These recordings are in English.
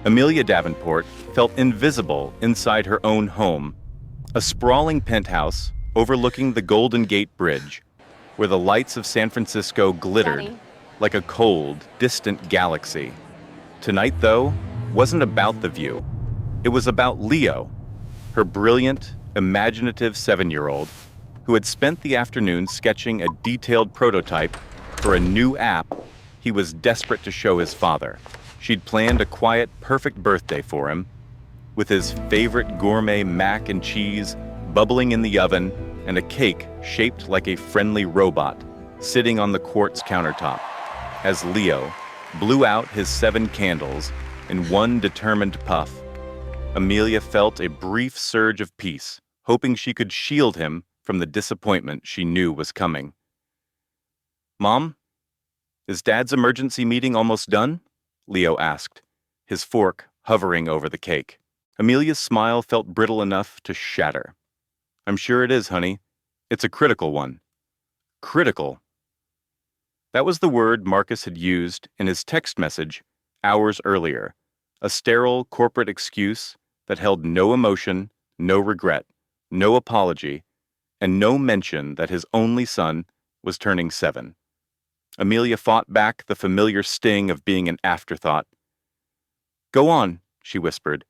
Amelia Davenport felt invisible inside her own home, a sprawling penthouse overlooking the Golden Gate Bridge, where the lights of San Francisco glittered Daddy. like a cold, distant galaxy. Tonight, though, wasn't about the view. It was about Leo, her brilliant, imaginative 7-year-old, who had spent the afternoon sketching a detailed prototype for a new app he was desperate to show his father. She'd planned a quiet, perfect birthday for him, with his favorite gourmet mac and cheese bubbling in the oven and a cake shaped like a friendly robot sitting on the quartz countertop. As Leo blew out his 7 candles in one determined puff, Amelia felt a brief surge of peace, hoping she could shield him from the disappointment she knew was coming. "Mom, is Dad's emergency meeting almost done?" Leo asked, his fork hovering over the cake. Amelia's smile felt brittle enough to shatter. "I'm sure it is, honey. It's a critical one." Critical. That was the word Marcus had used in his text message hours earlier, a sterile corporate excuse that held no emotion, no regret, no apology, and no mention that his only son was turning 7. Amelia fought back the familiar sting of being an afterthought. "Go on," she whispered.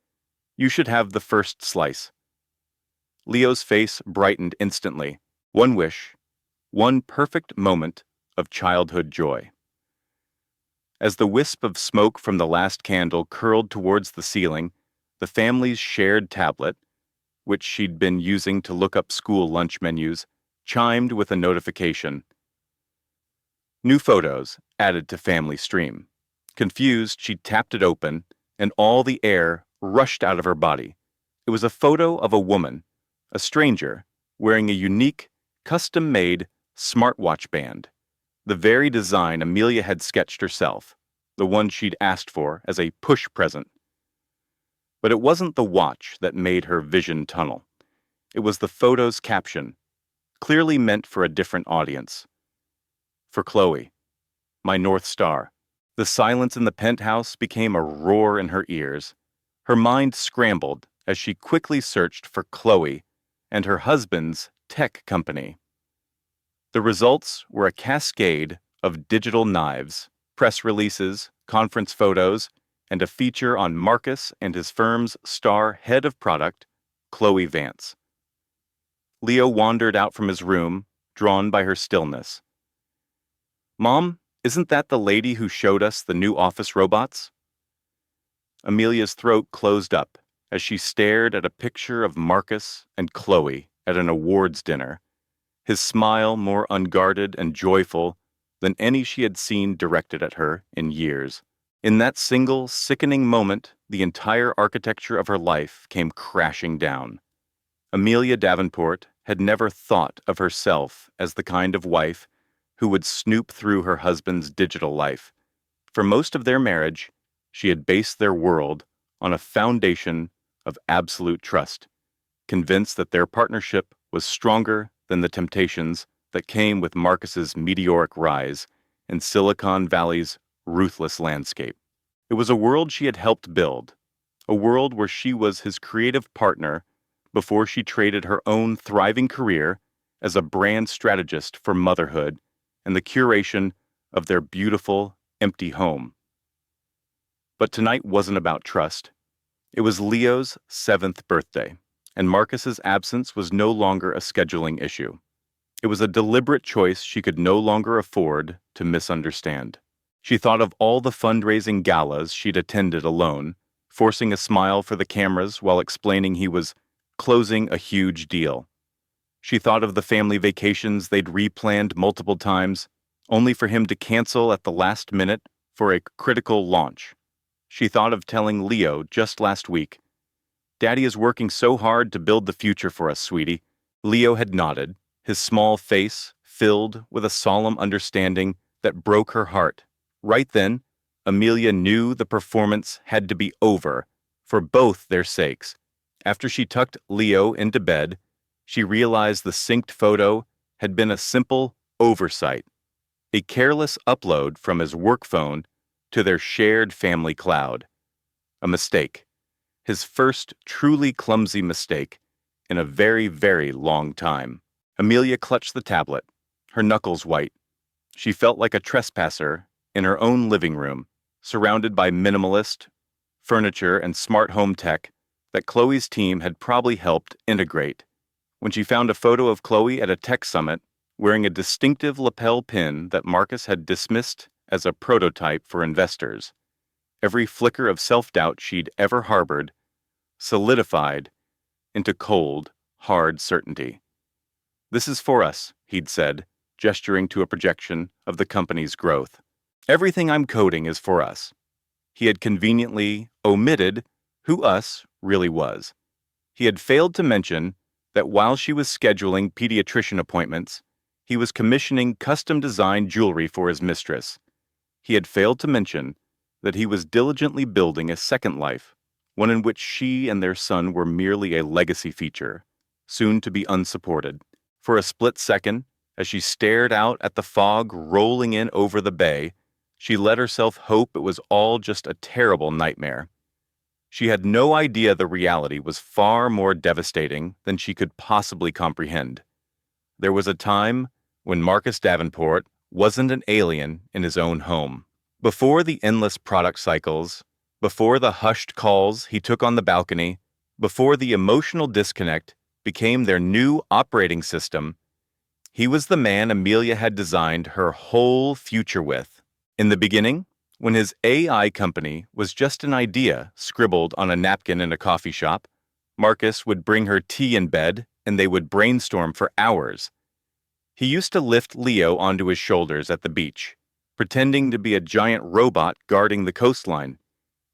"You should have the first slice." Leo's face brightened instantly. One wish, one perfect moment of childhood joy. As the wisp of smoke from the last candle curled towards the ceiling, the family's shared tablet, which she'd been using to look up school lunch menus, chimed with a notification. New photos added to family stream. Confused, she tapped it open, and all the air rushed out of her body. It was a photo of a woman, a stranger, wearing a unique, custom-made smartwatch band, the very design Amelia had sketched herself, the one she'd asked for as a push present. But it wasn't the watch that made her vision tunnel. It was the photo's caption, clearly meant for a different audience. "For Chloe, my North Star." The silence in the penthouse became a roar in her ears. Her mind scrambled as she quickly searched for Chloe and her husband's tech company. The results were a cascade of digital knives, press releases, conference photos, and a feature on Marcus and his firm's star head of product, Chloe Vance. Leo wandered out from his room, drawn by her stillness. "Mom, isn't that the lady who showed us the new office robots?" Amelia's throat closed up as she stared at a picture of Marcus and Chloe at an awards dinner, his smile more unguarded and joyful than any she had seen directed at her in years. In that single, sickening moment, the entire architecture of her life came crashing down. Amelia Davenport had never thought of herself as the kind of wife who would snoop through her husband's digital life. For most of their marriage, she had based their world on a foundation of absolute trust, convinced that their partnership was stronger than the temptations that came with Marcus's meteoric rise in Silicon Valley's ruthless landscape. It was a world she had helped build, a world where she was his creative partner before she traded her own thriving career as a brand strategist for motherhood and the curation of their beautiful, empty home. But tonight wasn't about trust. It was Leo's 7th birthday, and Marcus's absence was no longer a scheduling issue. It was a deliberate choice she could no longer afford to misunderstand. She thought of all the fundraising galas she'd attended alone, forcing a smile for the cameras while explaining he was closing a huge deal. She thought of the family vacations they'd replanned multiple times, only for him to cancel at the last minute for a critical launch. She thought of telling Leo just last week, "Daddy is working so hard to build the future for us, sweetie." Leo had nodded, his small face filled with a solemn understanding that broke her heart. Right then, Amelia knew the performance had to be over, for both their sakes. After she tucked Leo into bed, she realized the synced photo had been a simple oversight, a careless upload from his work phone to their shared family cloud. A mistake. His first truly clumsy mistake in a very, very long time. Amelia clutched the tablet, her knuckles white. She felt like a trespasser in her own living room, surrounded by minimalist furniture and smart home tech that Chloe's team had probably helped integrate. When she found a photo of Chloe at a tech summit wearing a distinctive lapel pin that Marcus had dismissed as a prototype for investors, every flicker of self-doubt she'd ever harbored solidified into cold, hard certainty. "This is for us," he'd said, gesturing to a projection of the company's growth. "Everything I'm coding is for us." He had conveniently omitted who us really was. He had failed to mention that while she was scheduling pediatrician appointments, he was commissioning custom-designed jewelry for his mistress. He had failed to mention that he was diligently building a second life, one in which she and their son were merely a legacy feature, soon to be unsupported. For a split second, as she stared out at the fog rolling in over the bay, she let herself hope it was all just a terrible nightmare. She had no idea the reality was far more devastating than she could possibly comprehend. There was a time when Marcus Davenport wasn't an alien in his own home. Before the endless product cycles, before the hushed calls he took on the balcony, before the emotional disconnect became their new operating system, he was the man Amelia had designed her whole future with. In the beginning, when his AI company was just an idea scribbled on a napkin in a coffee shop, Marcus would bring her tea in bed and they would brainstorm for hours. He used to lift Leo onto his shoulders at the beach, pretending to be a giant robot guarding the coastline.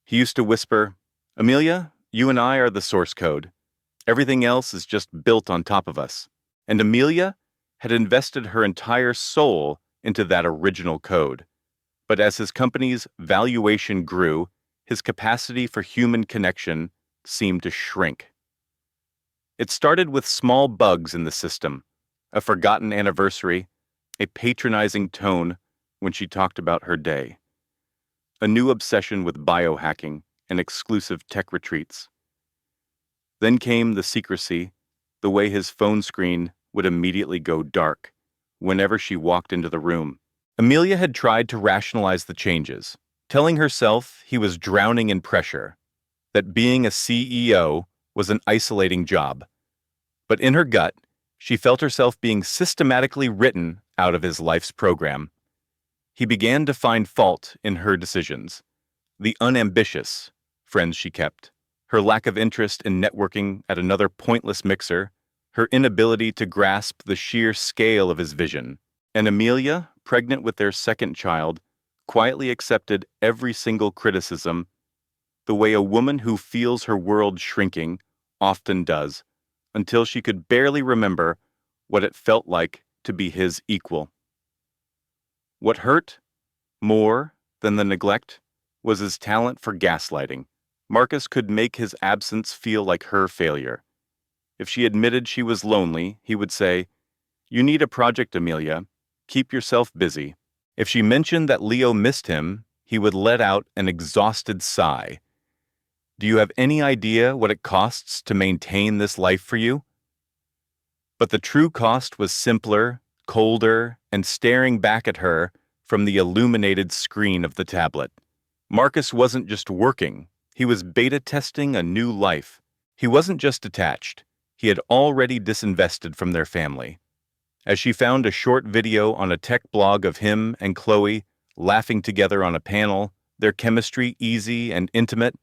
He used to whisper, "Amelia, you and I are the source code. Everything else is just built on top of us." And Amelia had invested her entire soul into that original code. But as his company's valuation grew, his capacity for human connection seemed to shrink. It started with small bugs in the system, a forgotten anniversary, a patronizing tone when she talked about her day, a new obsession with biohacking and exclusive tech retreats. Then came the secrecy, the way his phone screen would immediately go dark whenever she walked into the room. Amelia had tried to rationalize the changes, telling herself he was drowning in pressure, that being a CEO was an isolating job. But in her gut, she felt herself being systematically written out of his life's program. He began to find fault in her decisions, the unambitious friends she kept, her lack of interest in networking at another pointless mixer, her inability to grasp the sheer scale of his vision. And Amelia, pregnant with their second child, quietly accepted every single criticism, the way a woman who feels her world shrinking often does, until she could barely remember what it felt like to be his equal. What hurt more than the neglect was his talent for gaslighting. Marcus could make his absence feel like her failure. If she admitted she was lonely, he would say, "You need a project, Amelia. Keep yourself busy." If she mentioned that Leo missed him, he would let out an exhausted sigh. "Do you have any idea what it costs to maintain this life for you?" But the true cost was simpler, colder, and staring back at her from the illuminated screen of the tablet. Marcus wasn't just working, he was beta testing a new life. He wasn't just detached, he had already disinvested from their family. As she found a short video on a tech blog of him and Chloe laughing together on a panel, their chemistry easy and intimate,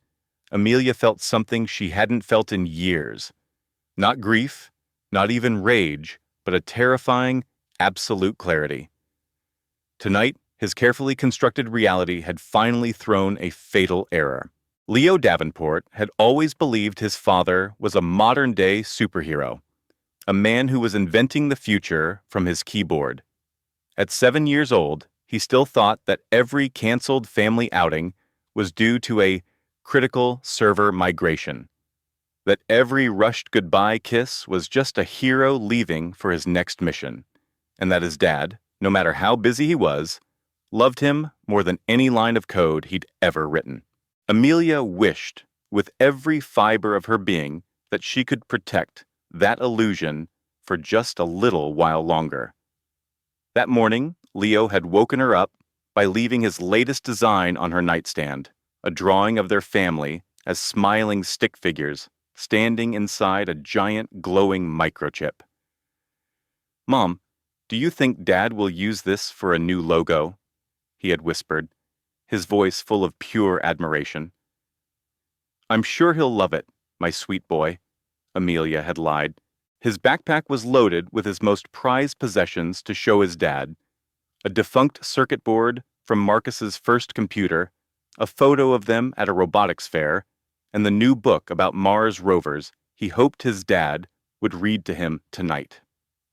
Amelia felt something she hadn't felt in years. Not grief, not even rage, but a terrifying, absolute clarity. Tonight, his carefully constructed reality had finally thrown a fatal error. Leo Davenport had always believed his father was a modern-day superhero, a man who was inventing the future from his keyboard. At 7 years old, he still thought that every canceled family outing was due to a critical server migration, that every rushed goodbye kiss was just a hero leaving for his next mission, and that his dad, no matter how busy he was, loved him more than any line of code he'd ever written. Amelia wished, with every fiber of her being, that she could protect that illusion for just a little while longer. That morning, Leo had woken her up by leaving his latest design on her nightstand, a drawing of their family as smiling stick figures standing inside a giant glowing microchip. "Mom, do you think Dad will use this for a new logo?" he had whispered, his voice full of pure admiration. "I'm sure he'll love it, my sweet boy," Amelia had lied. His backpack was loaded with his most prized possessions to show his dad: a defunct circuit board from Marcus's first computer, a photo of them at a robotics fair, and the new book about Mars rovers he hoped his dad would read to him tonight.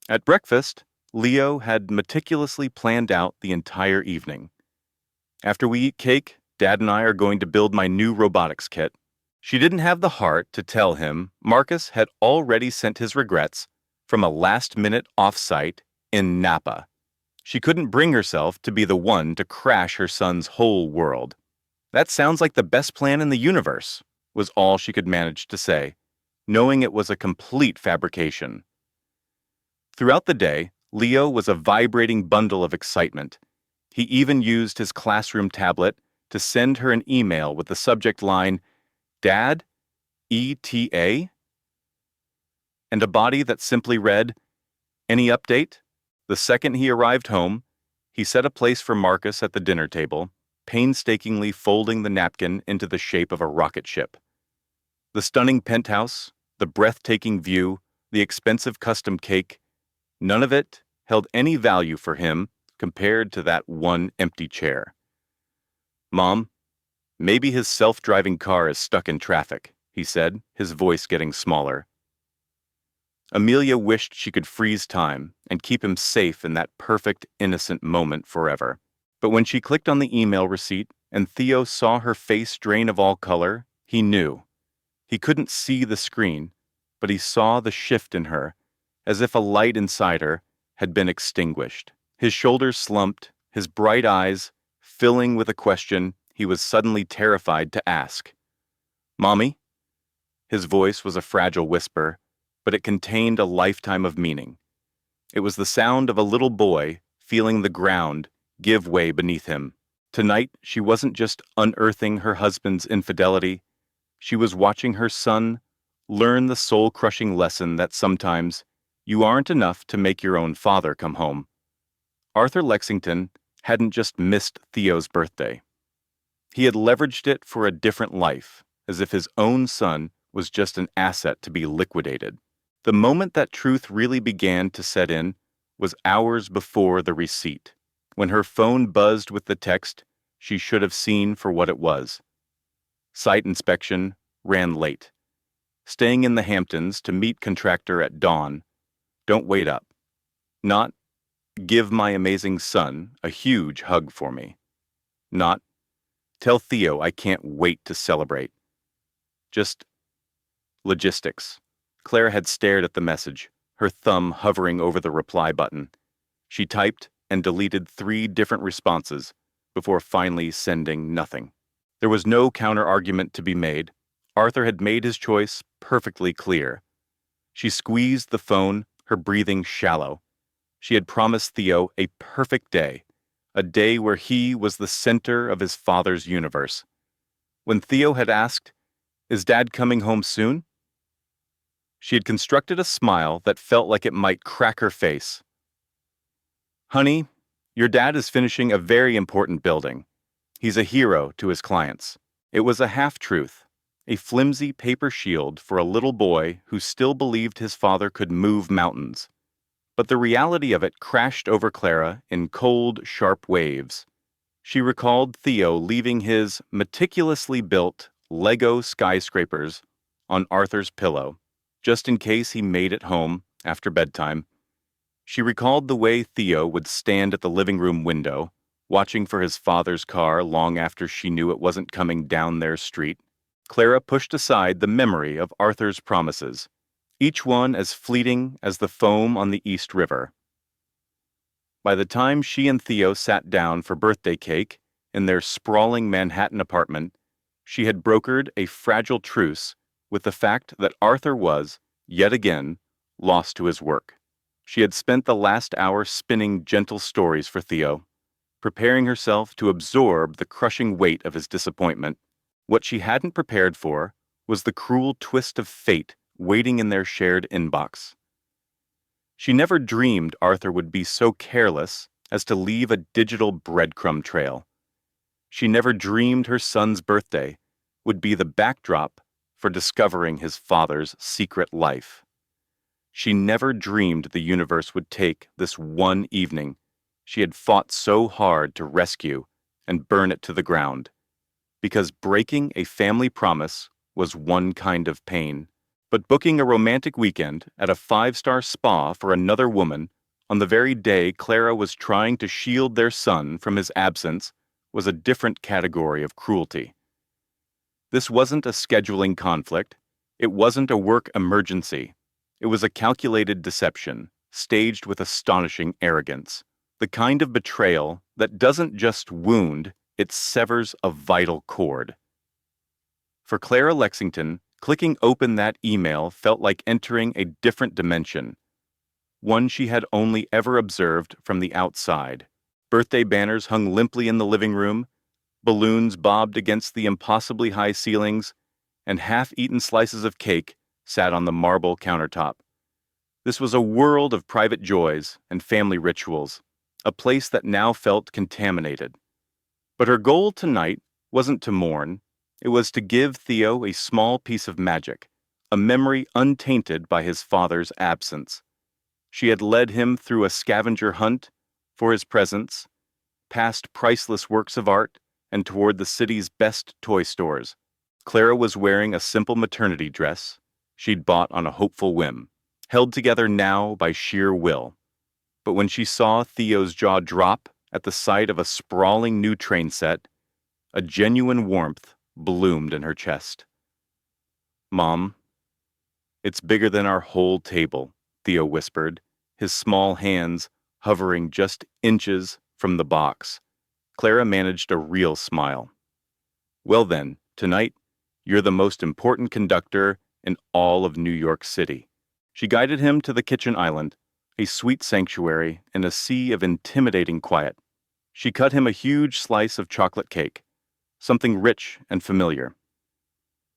At breakfast, Leo had meticulously planned out the entire evening. "After we eat cake, Dad and I are going to build my new robotics kit." She didn't have the heart to tell him Marcus had already sent his regrets from a last-minute off-site in Napa. She couldn't bring herself to be the one to crash her son's whole world. "That sounds like the best plan in the universe," was all she could manage to say, knowing it was a complete fabrication. Throughout the day, Leo was a vibrating bundle of excitement. He even used his classroom tablet to send her an email with the subject line, "Dad, ETA?" and a body that simply read, "Any update?" The second he arrived home, he set a place for Marcus at the dinner table, painstakingly folding the napkin into the shape of a rocket ship. The stunning penthouse, the breathtaking view, the expensive custom cake, none of it held any value for him compared to that one empty chair. "Mom, maybe his self-driving car is stuck in traffic," he said, his voice getting smaller. Amelia wished she could freeze time and keep him safe in that perfect, innocent moment forever. But when she clicked on the email receipt and Theo saw her face drain of all color, he knew. He couldn't see the screen, but he saw the shift in her, as if a light inside her had been extinguished. His shoulders slumped, his bright eyes filling with a question he was suddenly terrified to ask. "Mommy?" His voice was a fragile whisper, but it contained a lifetime of meaning. It was the sound of a little boy feeling the ground give way beneath him. Tonight, she wasn't just unearthing her husband's infidelity. She was watching her son learn the soul-crushing lesson that sometimes you aren't enough to make your own father come home. Arthur Lexington hadn't just missed Theo's birthday. He had leveraged it for a different life, as if his own son was just an asset to be liquidated. The moment that truth really began to set in was hours before the receipt, when her phone buzzed with the text she should have seen for what it was. Site inspection ran late. Staying in the Hamptons to meet contractor at dawn. Don't wait up. Not, give my amazing son a huge hug for me. Not, tell Theo I can't wait to celebrate. Just logistics. Claire had stared at the message, her thumb hovering over the reply button. She typed and deleted 3 different responses before finally sending nothing. There was no counter-argument to be made. Arthur had made his choice perfectly clear. She squeezed the phone, her breathing shallow. She had promised Theo a perfect day, a day where he was the center of his father's universe. When Theo had asked, "Is Dad coming home soon?" she had constructed a smile that felt like it might crack her face. "Honey, your dad is finishing a very important building. He's a hero to his clients." It was a half-truth, a flimsy paper shield for a little boy who still believed his father could move mountains. But the reality of it crashed over Clara in cold, sharp waves. She recalled Theo leaving his meticulously built Lego skyscrapers on Arthur's pillow, just in case he made it home after bedtime. She recalled the way Theo would stand at the living room window, watching for his father's car long after she knew it wasn't coming down their street. Clara pushed aside the memory of Arthur's promises, each one as fleeting as the foam on the East River. By the time she and Theo sat down for birthday cake in their sprawling Manhattan apartment, She had brokered a fragile truce with the fact that Arthur was, yet again, lost to his work. She had spent the last hour spinning gentle stories for Theo, preparing herself to absorb the crushing weight of his disappointment. What she hadn't prepared for was the cruel twist of fate waiting in their shared inbox. She never dreamed Arthur would be so careless as to leave a digital breadcrumb trail. She never dreamed her son's birthday would be the backdrop for discovering his father's secret life. She never dreamed the universe would take this one evening she had fought so hard to rescue and burn it to the ground, because breaking a family promise was one kind of pain. But booking a romantic weekend at a five-star spa for another woman on the very day Clara was trying to shield their son from his absence was a different category of cruelty. This wasn't a scheduling conflict. It wasn't a work emergency. It was a calculated deception, staged with astonishing arrogance. The kind of betrayal that doesn't just wound, it severs a vital cord. For Clara Lexington, clicking open that email felt like entering a different dimension, one she had only ever observed from the outside. Birthday banners hung limply in the living room, balloons bobbed against the impossibly high ceilings, and half-eaten slices of cake sat on the marble countertop. This was a world of private joys and family rituals, a place that now felt contaminated. But her goal tonight wasn't to mourn. It was to give Theo a small piece of magic, a memory untainted by his father's absence. She had led him through a scavenger hunt for his presence, past priceless works of art, and toward the city's best toy stores. Clara was wearing a simple maternity dress she'd bought on a hopeful whim, held together now by sheer will. But when she saw Theo's jaw drop at the sight of a sprawling new train set, a genuine warmth bloomed in her chest. "Mom, it's bigger than our whole table," Theo whispered, his small hands hovering just inches from the box. Clara managed a real smile. "Well then, tonight, you're the most important conductor in all of New York City." She guided him to the kitchen island, a sweet sanctuary in a sea of intimidating quiet. She cut him a huge slice of chocolate cake, something rich and familiar.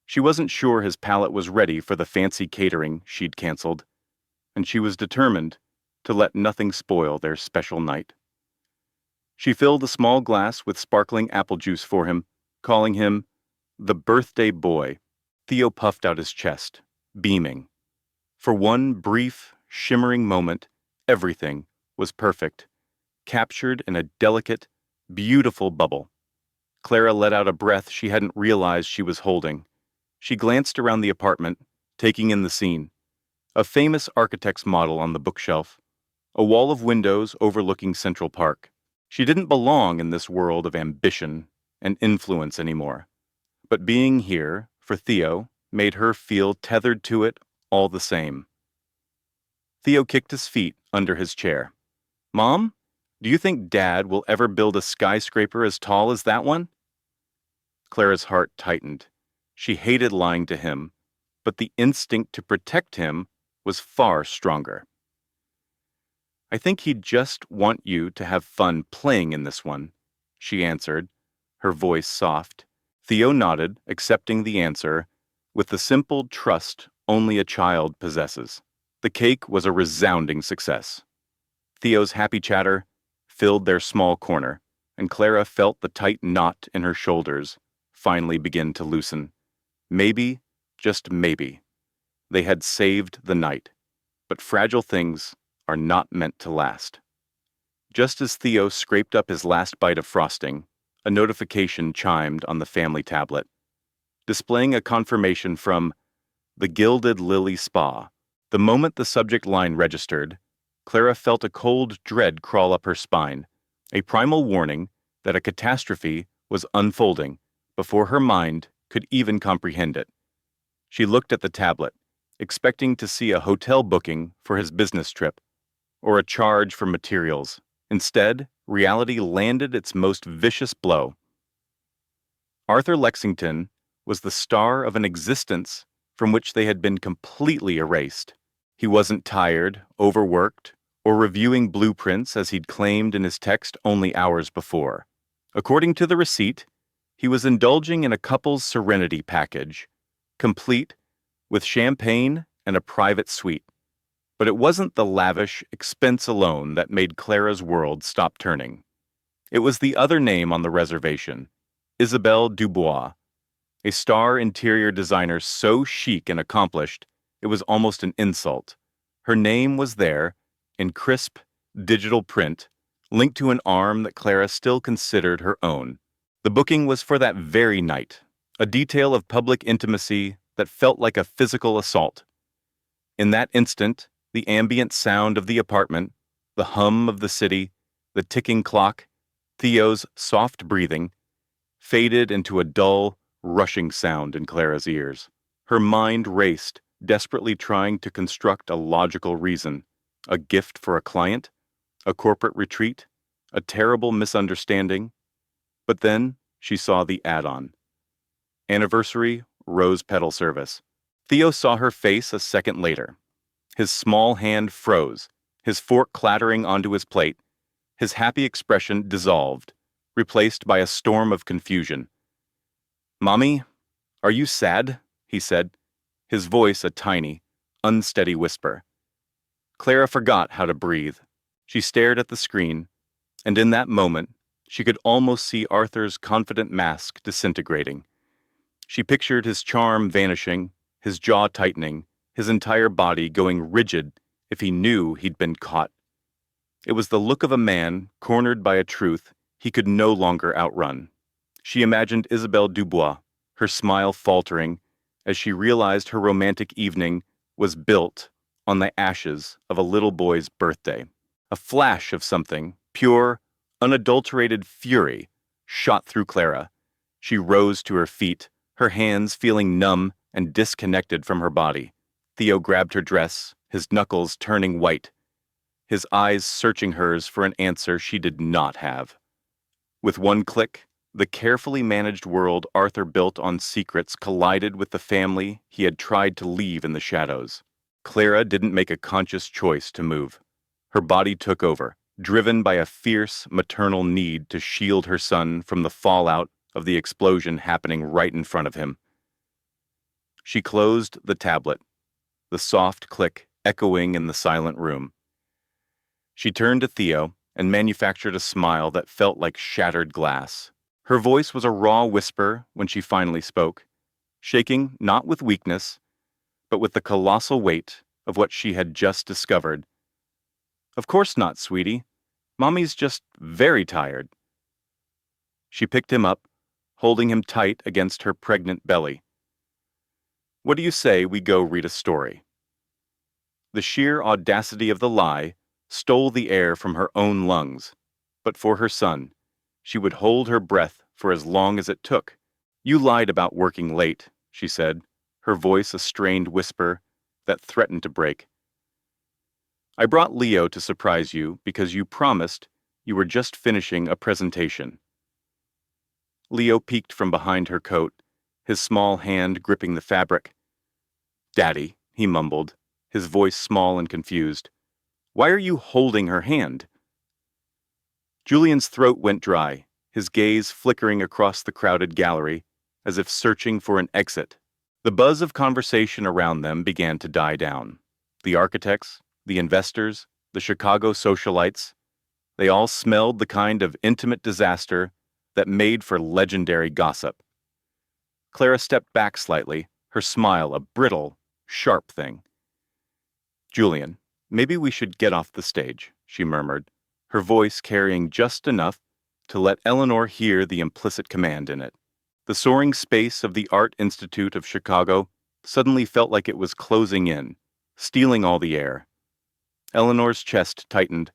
She wasn't sure his palate was ready for the fancy catering she'd canceled, and she was determined to let nothing spoil their special night. She filled a small glass with sparkling apple juice for him, calling him the birthday boy. Theo puffed out his chest, beaming. For one brief, shimmering moment, everything was perfect, captured in a delicate, beautiful bubble. Clara let out a breath she hadn't realized she was holding. She glanced around the apartment, taking in the scene. A famous architect's model on the bookshelf, a wall of windows overlooking Central Park. She didn't belong in this world of ambition and influence anymore. But being here, for Theo, made her feel tethered to it all the same. Theo kicked his feet under his chair. "Mom, do you think Dad will ever build a skyscraper as tall as that one?" Clara's heart tightened. She hated lying to him, but the instinct to protect him was far stronger. "I think he'd just want you to have fun playing in this one," she answered, her voice soft. Theo nodded, accepting the answer with the simple trust only a child possesses. The cake was a resounding success. Theo's happy chatter filled their small corner, and Clara felt the tight knot in her shoulders finally begin to loosen. Maybe, just maybe, they had saved the night, but fragile things are not meant to last. Just as Theo scraped up his last bite of frosting, a notification chimed on the family tablet, displaying a confirmation from the Gilded Lily Spa. The moment the subject line registered, Clara felt a cold dread crawl up her spine, a primal warning that a catastrophe was unfolding before her mind could even comprehend it. She looked at the tablet, expecting to see a hotel booking for his business trip, or a charge for materials. Instead, reality landed its most vicious blow. Arthur Lexington was the star of an existence from which they had been completely erased. He wasn't tired, overworked, or reviewing blueprints as he'd claimed in his text only hours before. According to the receipt, he was indulging in a couple's serenity package, complete with champagne and a private suite. But it wasn't the lavish expense alone that made Clara's world stop turning. It was the other name on the reservation, Isabelle Dubois, a star interior designer so chic and accomplished, it was almost an insult. Her name was there, in crisp, digital print, linked to an arm that Clara still considered her own. The booking was for that very night, a detail of public intimacy that felt like a physical assault. In that instant, the ambient sound of the apartment, the hum of the city, the ticking clock, Theo's soft breathing, faded into a dull, rushing sound in Clara's ears. Her mind raced, desperately trying to construct a logical reason. A gift for a client? A corporate retreat? A terrible misunderstanding? But then she saw the add-on. Anniversary rose petal service. Theo saw her face a second later. His small hand froze, his fork clattering onto his plate. His happy expression dissolved, replaced by a storm of confusion. "Mommy, are you sad?" he said, his voice a tiny, unsteady whisper. Clara forgot how to breathe. She stared at the screen, and in that moment, she could almost see Arthur's confident mask disintegrating. She pictured his charm vanishing, his jaw tightening, his entire body going rigid if he knew he'd been caught. It was the look of a man cornered by a truth he could no longer outrun. She imagined Isabelle Dubois, her smile faltering, as she realized her romantic evening was built on the ashes of a little boy's birthday. A flash of something, pure, unadulterated fury, shot through Clara. She rose to her feet, her hands feeling numb and disconnected from her body. Theo grabbed her dress, his knuckles turning white, his eyes searching hers for an answer she did not have. With one click, the carefully managed world Arthur built on secrets collided with the family he had tried to leave in the shadows. Clara didn't make a conscious choice to move. Her body took over, driven by a fierce maternal need to shield her son from the fallout of the explosion happening right in front of him. She closed the tablet, the soft click echoing in the silent room. She turned to Theo and manufactured a smile that felt like shattered glass. Her voice was a raw whisper when she finally spoke, shaking not with weakness, but with the colossal weight of what she had just discovered. "Of course not, sweetie. Mommy's just very tired." She picked him up, holding him tight against her pregnant belly. "What do you say we go read a story?" The sheer audacity of the lie stole the air from her own lungs, but for her son, she would hold her breath for as long as it took. "You lied about working late," she said, her voice a strained whisper that threatened to break. "I brought Leo to surprise you because you promised you were just finishing a presentation." Leo peeked from behind her coat, his small hand gripping the fabric. "Daddy," he mumbled, his voice small and confused. "Why are you holding her hand?" Julian's throat went dry, his gaze flickering across the crowded gallery, as if searching for an exit. The buzz of conversation around them began to die down. The architects, the investors, the Chicago socialites, they all smelled the kind of intimate disaster that made for legendary gossip. Clara stepped back slightly, her smile a brittle, sharp thing. "Julian, maybe we should get off the stage," she murmured, her voice carrying just enough to let Eleanor hear the implicit command in it. The soaring space of the Art Institute of Chicago suddenly felt like it was closing in, stealing all the air. Eleanor's chest tightened,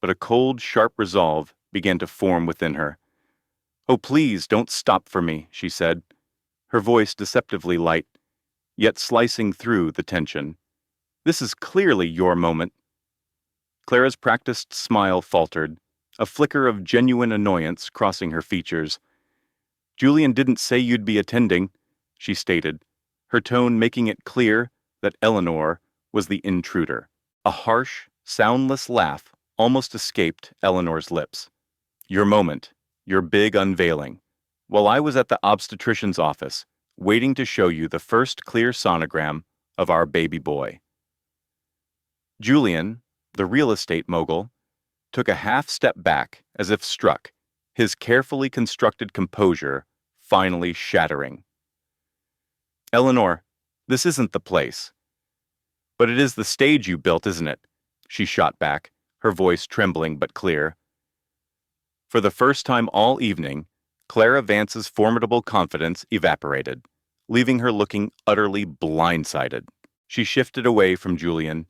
but a cold, sharp resolve began to form within her. "Oh, please, don't stop for me," she said, her voice deceptively light, yet slicing through the tension. "This is clearly your moment." Clara's practiced smile faltered, a flicker of genuine annoyance crossing her features. "Julian didn't say you'd be attending. she stated, her tone making it clear that Eleanor was the intruder. A harsh, soundless laugh almost escaped Eleanor's lips. Your moment, your big unveiling. While I was at the obstetrician's office, waiting to show you the first clear sonogram of our baby boy. Julian, the real estate mogul, took a half step back as if struck, his carefully constructed composure finally shattering. Eleanor, this isn't the place. But it is the stage you built, isn't it? She shot back, her voice trembling but clear. For the first time all evening, Clara Vance's formidable confidence evaporated, leaving her looking utterly blindsided. She shifted away from Julian,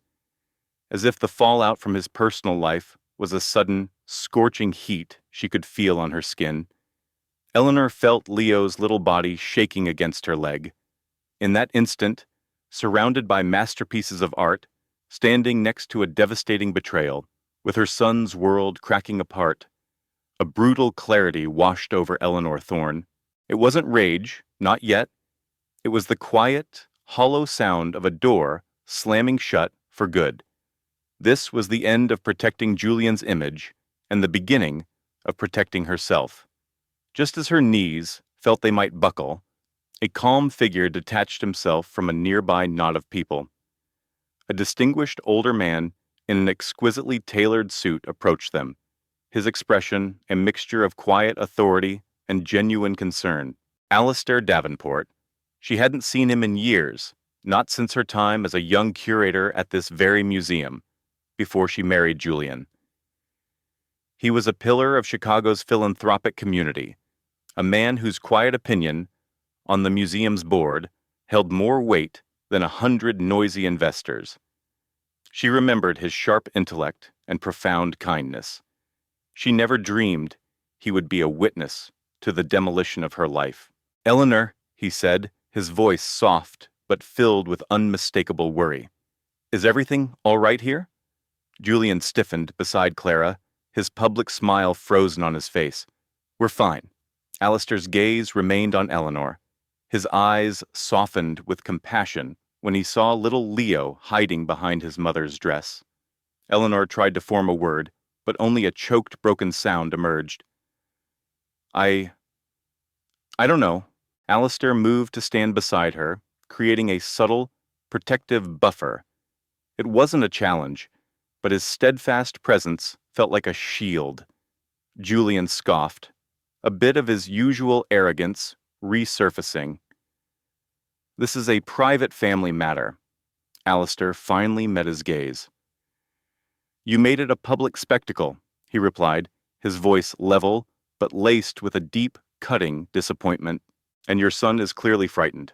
as if the fallout from his personal life was a sudden, scorching heat she could feel on her skin. Eleanor felt Leo's little body shaking against her leg. In that instant, surrounded by masterpieces of art, standing next to a devastating betrayal, with her son's world cracking apart, a brutal clarity washed over Eleanor Thorne. It wasn't rage, not yet. It was the quiet, hollow sound of a door slamming shut for good. This was the end of protecting Julian's image and the beginning of protecting herself. Just as her knees felt they might buckle, a calm figure detached himself from a nearby knot of people. A distinguished older man in an exquisitely tailored suit approached them, his expression a mixture of quiet authority and genuine concern. Alistair Davenport. She hadn't seen him in years, not since her time as a young curator at this very museum, before she married Julian. He was a pillar of Chicago's philanthropic community, a man whose quiet opinion on the museum's board held more weight than 100 noisy investors. She remembered his sharp intellect and profound kindness. She never dreamed he would be a witness to the demolition of her life. Eleanor, he said, his voice soft but filled with unmistakable worry. Is everything all right here? Julian stiffened beside Clara, his public smile frozen on his face. We're fine. Alistair's gaze remained on Eleanor. His eyes softened with compassion when he saw little Leo hiding behind his mother's dress. Eleanor tried to form a word, but only a choked, broken sound emerged. I don't know. Alistair moved to stand beside her, creating a subtle, protective buffer. It wasn't a challenge, but his steadfast presence felt like a shield. Julian scoffed, a bit of his usual arrogance resurfacing. This is a private family matter. Alistair finally met his gaze. You made it a public spectacle, he replied, his voice level but laced with a deep, cutting disappointment, and your son is clearly frightened.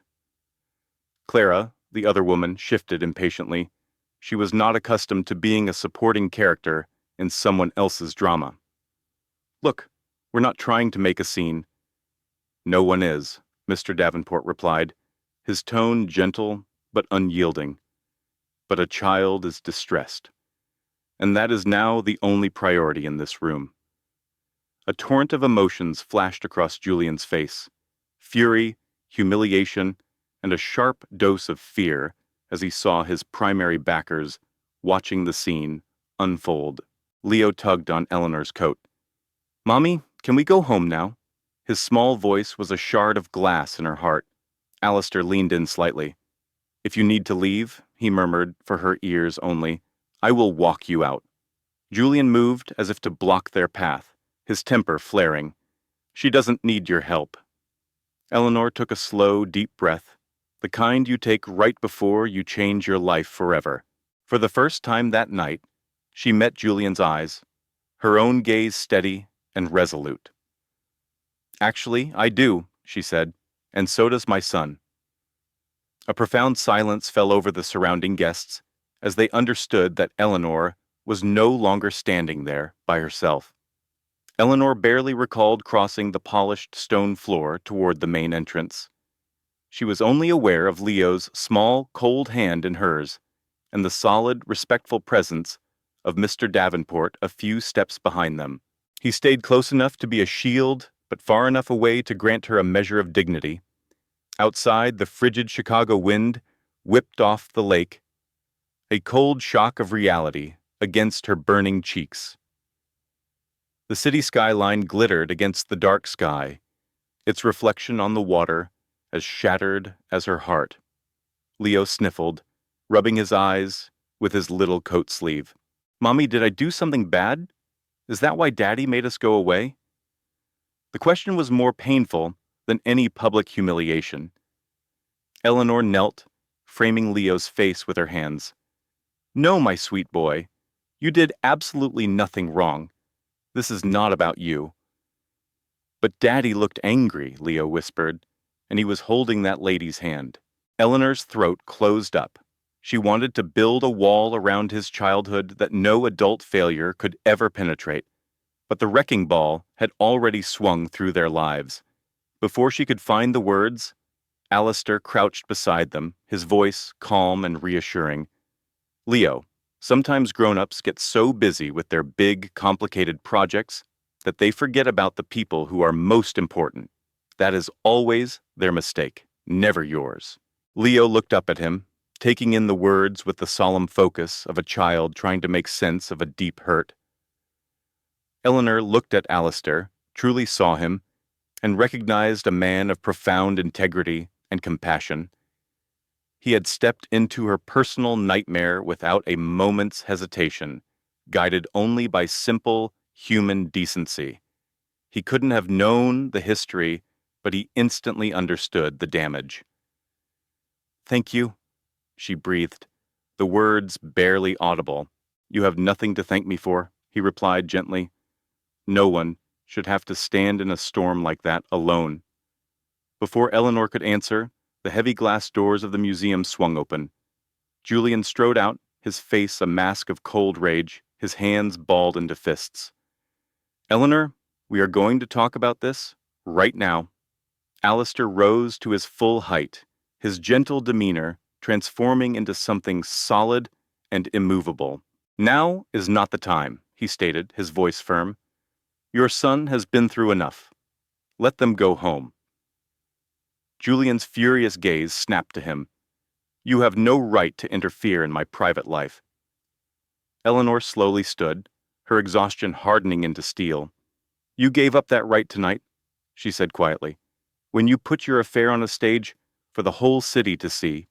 Clara, the other woman, shifted impatiently. She was not accustomed to being a supporting character in someone else's drama. Look, we're not trying to make a scene. No one is, Mr. Davenport replied, his tone gentle but unyielding. But a child is distressed, and that is now the only priority in this room. A torrent of emotions flashed across Julian's face, fury, humiliation, and a sharp dose of fear as he saw his primary backers watching the scene unfold. Leo tugged on Eleanor's coat. Mommy, can we go home now? His small voice was a shard of glass in her heart. Alistair leaned in slightly. If you need to leave, he murmured, for her ears only, I will walk you out. Julian moved as if to block their path, his temper flaring. She doesn't need your help. Eleanor took a slow, deep breath, the kind you take right before you change your life forever. For the first time that night, she met Julian's eyes, her own gaze steady and resolute. Actually, I do, she said, and so does my son. A profound silence fell over the surrounding guests as they understood that Eleanor was no longer standing there by herself. Eleanor barely recalled crossing the polished stone floor toward the main entrance. She was only aware of Leo's small, cold hand in hers, and the solid, respectful presence of Mr. Davenport a few steps behind them. He stayed close enough to be a shield, but far enough away to grant her a measure of dignity. Outside, the frigid Chicago wind whipped off the lake, a cold shock of reality against her burning cheeks. The city skyline glittered against the dark sky, its reflection on the water as shattered as her heart. Leo sniffled, rubbing his eyes with his little coat sleeve. "Mommy, did I do something bad? Is that why Daddy made us go away?" The question was more painful than any public humiliation. Eleanor knelt, framing Leo's face with her hands. "No, my sweet boy. You did absolutely nothing wrong. This is not about you." "But Daddy looked angry," Leo whispered, and he was holding that lady's hand. Eleanor's throat closed up. She wanted to build a wall around his childhood that no adult failure could ever penetrate. But the wrecking ball had already swung through their lives. Before she could find the words, Alistair crouched beside them, his voice calm and reassuring. "Leo, sometimes grown-ups get so busy with their big, complicated projects that they forget about the people who are most important. That is always their mistake, never yours." Leo looked up at him, taking in the words with the solemn focus of a child trying to make sense of a deep hurt. Eleanor looked at Alistair, truly saw him, and recognized a man of profound integrity and compassion. He had stepped into her personal nightmare without a moment's hesitation, guided only by simple human decency. He couldn't have known the history, but he instantly understood the damage. "Thank you," she breathed, the words barely audible. "You have nothing to thank me for," he replied gently. "No one should have to stand in a storm like that alone." Before Eleanor could answer, the heavy glass doors of the museum swung open. Julian strode out, his face a mask of cold rage, his hands balled into fists. "Eleanor, we are going to talk about this right now." Alistair rose to his full height, his gentle demeanor transforming into something solid and immovable. "Now is not the time," he stated, his voice firm. "Your son has been through enough. Let them go home." Julian's furious gaze snapped to him. "You have no right to interfere in my private life." Eleanor slowly stood, her exhaustion hardening into steel. "You gave up that right tonight," she said quietly, "when you put your affair on a stage for the whole city to see."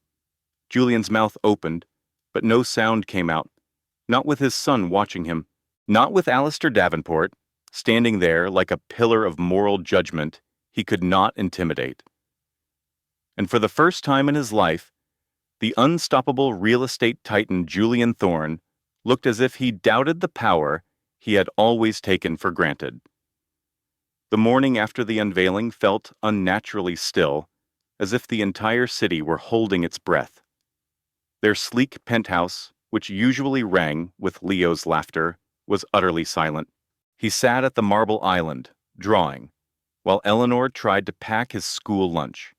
Julian's mouth opened, but no sound came out, not with his son watching him, not with Alistair Davenport, standing there like a pillar of moral judgment he could not intimidate. And for the first time in his life, the unstoppable real estate titan Julian Thorne looked as if he doubted the power he had always taken for granted. The morning after the unveiling felt unnaturally still, as if the entire city were holding its breath. Their sleek penthouse, which usually rang with Leo's laughter, was utterly silent. He sat at the marble island, drawing, while Eleanor tried to pack his school lunch.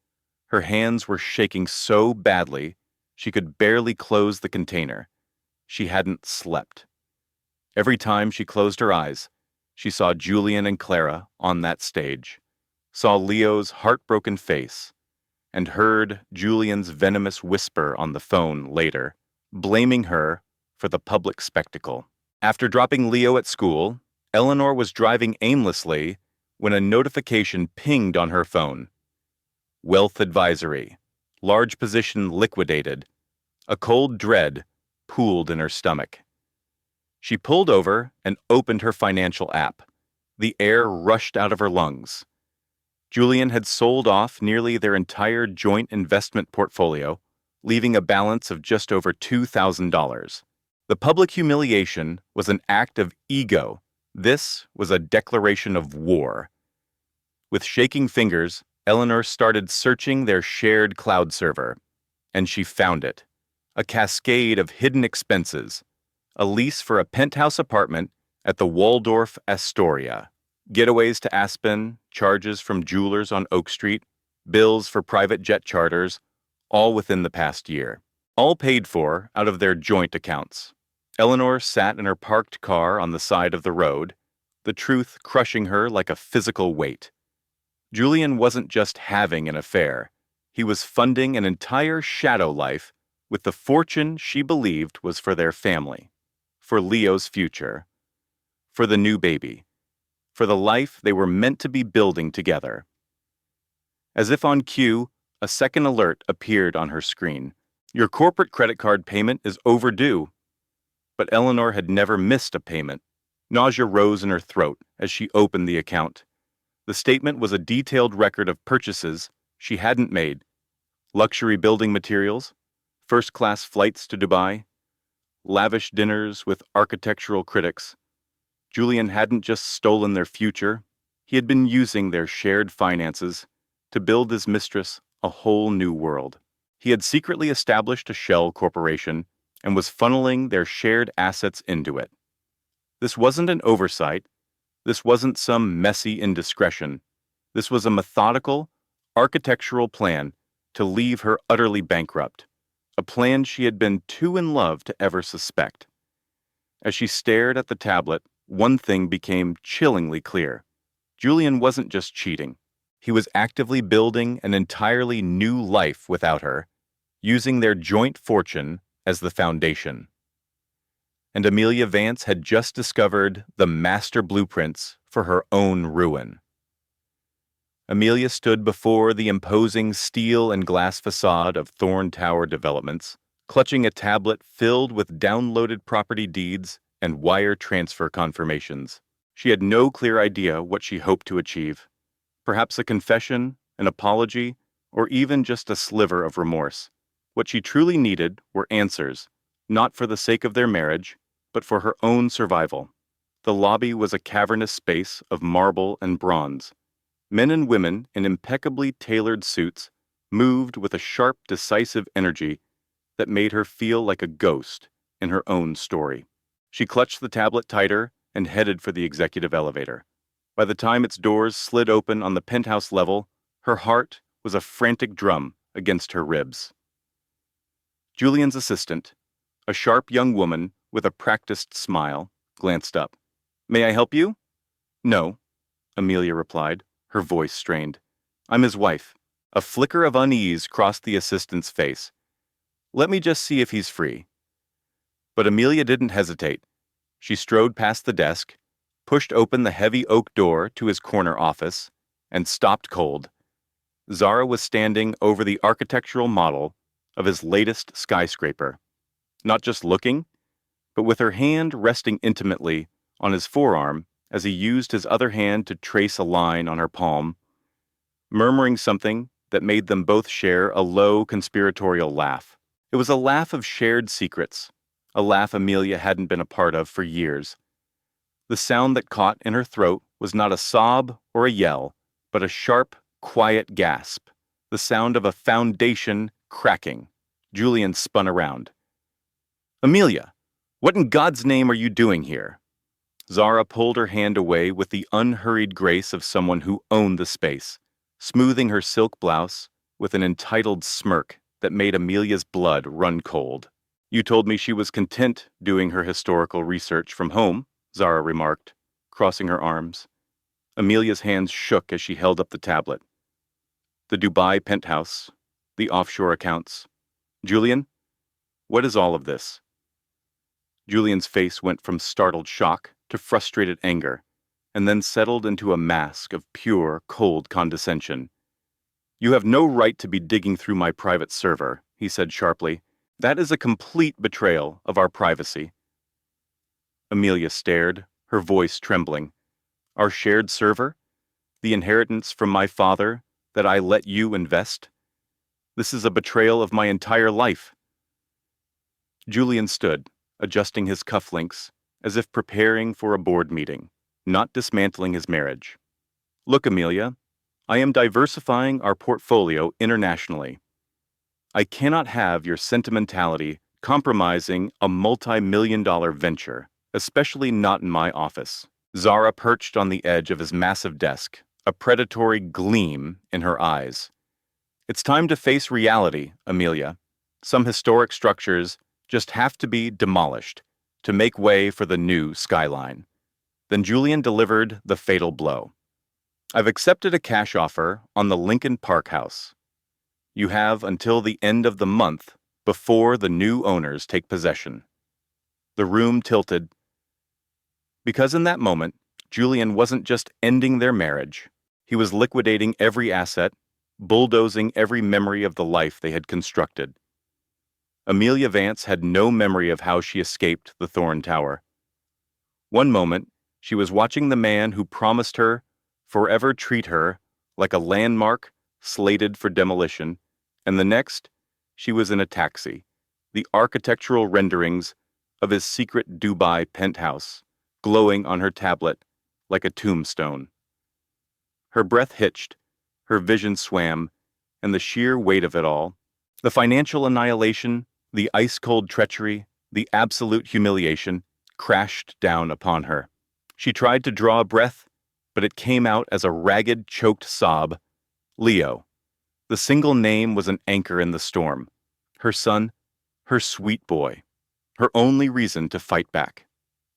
Her hands were shaking so badly she could barely close the container. She hadn't slept. Every time she closed her eyes, she saw Julian and Clara on that stage, saw Leo's heartbroken face, and heard Julian's venomous whisper on the phone later, blaming her for the public spectacle. After dropping Leo at school, Eleanor was driving aimlessly when a notification pinged on her phone. Wealth advisory. Large position liquidated. A cold dread pooled in her stomach. She pulled over and opened her financial app. The air rushed out of her lungs. Julian had sold off nearly their entire joint investment portfolio, leaving a balance of just over $2,000. The public humiliation was an act of ego. This was a declaration of war. With shaking fingers, Eleanor started searching their shared cloud server, and she found it. A cascade of hidden expenses, a lease for a penthouse apartment at the Waldorf Astoria, getaways to Aspen, charges from jewelers on Oak Street, bills for private jet charters, all within the past year. All paid for out of their joint accounts. Eleanor sat in her parked car on the side of the road, the truth crushing her like a physical weight. Julian wasn't just having an affair. He was funding an entire shadow life with the fortune she believed was for their family, for Leo's future, for the new baby, for the life they were meant to be building together. As if on cue, a second alert appeared on her screen. Your corporate credit card payment is overdue. But Eleanor had never missed a payment. Nausea rose in her throat as she opened the account. The statement was a detailed record of purchases she hadn't made. Luxury building materials, first-class flights to Dubai, lavish dinners with architectural critics. Julian hadn't just stolen their future, he had been using their shared finances to build his mistress a whole new world. He had secretly established a shell corporation and was funneling their shared assets into it. This wasn't an oversight. This wasn't some messy indiscretion. This was a methodical, architectural plan to leave her utterly bankrupt, a plan she had been too in love to ever suspect. As she stared at the tablet, one thing became chillingly clear. Julian wasn't just cheating. He was actively building an entirely new life without her, using their joint fortune as the foundation. And Amelia Vance had just discovered the master blueprints for her own ruin. Amelia stood before the imposing steel and glass facade of Thorn Tower Developments, clutching a tablet filled with downloaded property deeds and wire transfer confirmations. She had no clear idea what she hoped to achieve. Perhaps a confession, an apology, or even just a sliver of remorse. What she truly needed were answers, not for the sake of their marriage, but for her own survival. The lobby was a cavernous space of marble and bronze. Men and women in impeccably tailored suits moved with a sharp, decisive energy that made her feel like a ghost in her own story. She clutched the tablet tighter and headed for the executive elevator. By the time its doors slid open on the penthouse level, her heart was a frantic drum against her ribs. Julian's assistant, a sharp young woman with a practiced smile, glanced up. "May I help you?" "No," Amelia replied, her voice strained. "I'm his wife." A flicker of unease crossed the assistant's face. "Let me just see if he's free." But Amelia didn't hesitate. She strode past the desk, pushed open the heavy oak door to his corner office, and stopped cold. Zara was standing over the architectural model of his latest skyscraper, not just looking, but with her hand resting intimately on his forearm as he used his other hand to trace a line on her palm, murmuring something that made them both share a low, conspiratorial laugh. It was a laugh of shared secrets, a laugh Amelia hadn't been a part of for years. The sound that caught in her throat was not a sob or a yell, but a sharp, quiet gasp, the sound of a foundation cracking. Julian spun around. "Amelia, what in God's name are you doing here?" Zara pulled her hand away with the unhurried grace of someone who owned the space, smoothing her silk blouse with an entitled smirk that made Amelia's blood run cold. "You told me she was content doing her historical research from home," Zara remarked, crossing her arms. Amelia's hands shook as she held up the tablet. The Dubai penthouse, the offshore accounts. "Julian, what is all of this?" Julian's face went from startled shock to frustrated anger, and then settled into a mask of pure, cold condescension. "You have no right to be digging through my private server," he said sharply. "That is a complete betrayal of our privacy." Amelia stared, her voice trembling. "Our shared server? The inheritance from my father that I let you invest? This is a betrayal of my entire life." Julian stood, adjusting his cufflinks, as if preparing for a board meeting, not dismantling his marriage. "Look, Amelia, I am diversifying our portfolio internationally. I cannot have your sentimentality compromising a multi-million-dollar venture, especially not in my office." Zara perched on the edge of his massive desk, a predatory gleam in her eyes. "It's time to face reality, Amelia. Some historic structures just have to be demolished to make way for the new skyline." Then Julian delivered the fatal blow. "I've accepted a cash offer on the Lincoln Park house. You have until the end of the month before the new owners take possession." The room tilted, because in that moment, Julian wasn't just ending their marriage. He was liquidating every asset, bulldozing every memory of the life they had constructed. Amelia Vance had no memory of how she escaped the Thorn Tower. One moment, she was watching the man who promised her forever treat her like a landmark slated for demolition, and the next, she was in a taxi, the architectural renderings of his secret Dubai penthouse glowing on her tablet like a tombstone. Her breath hitched, her vision swam, and the sheer weight of it all, the financial annihilation, the ice-cold treachery, the absolute humiliation, crashed down upon her. She tried to draw a breath, but it came out as a ragged, choked sob. Leo. The single name was an anchor in the storm. Her son, her sweet boy, her only reason to fight back.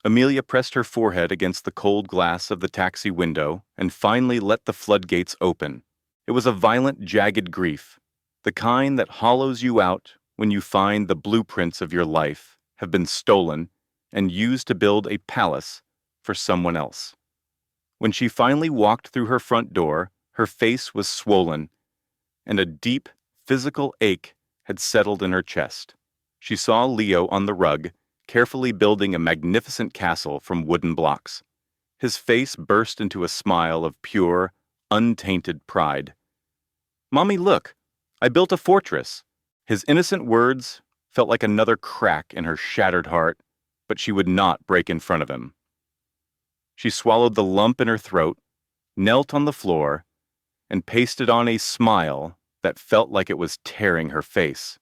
Amelia pressed her forehead against the cold glass of the taxi window and finally let the floodgates open. It was a violent, jagged grief, the kind that hollows you out when you find the blueprints of your life have been stolen and used to build a palace for someone else. When she finally walked through her front door, her face was swollen, and a deep, physical ache had settled in her chest. She saw Leo on the rug, carefully building a magnificent castle from wooden blocks. His face burst into a smile of pure, untainted pride. "Mommy, look! I built a fortress!" His innocent words felt like another crack in her shattered heart, but she would not break in front of him. She swallowed the lump in her throat, knelt on the floor, and pasted on a smile that felt like it was tearing her face.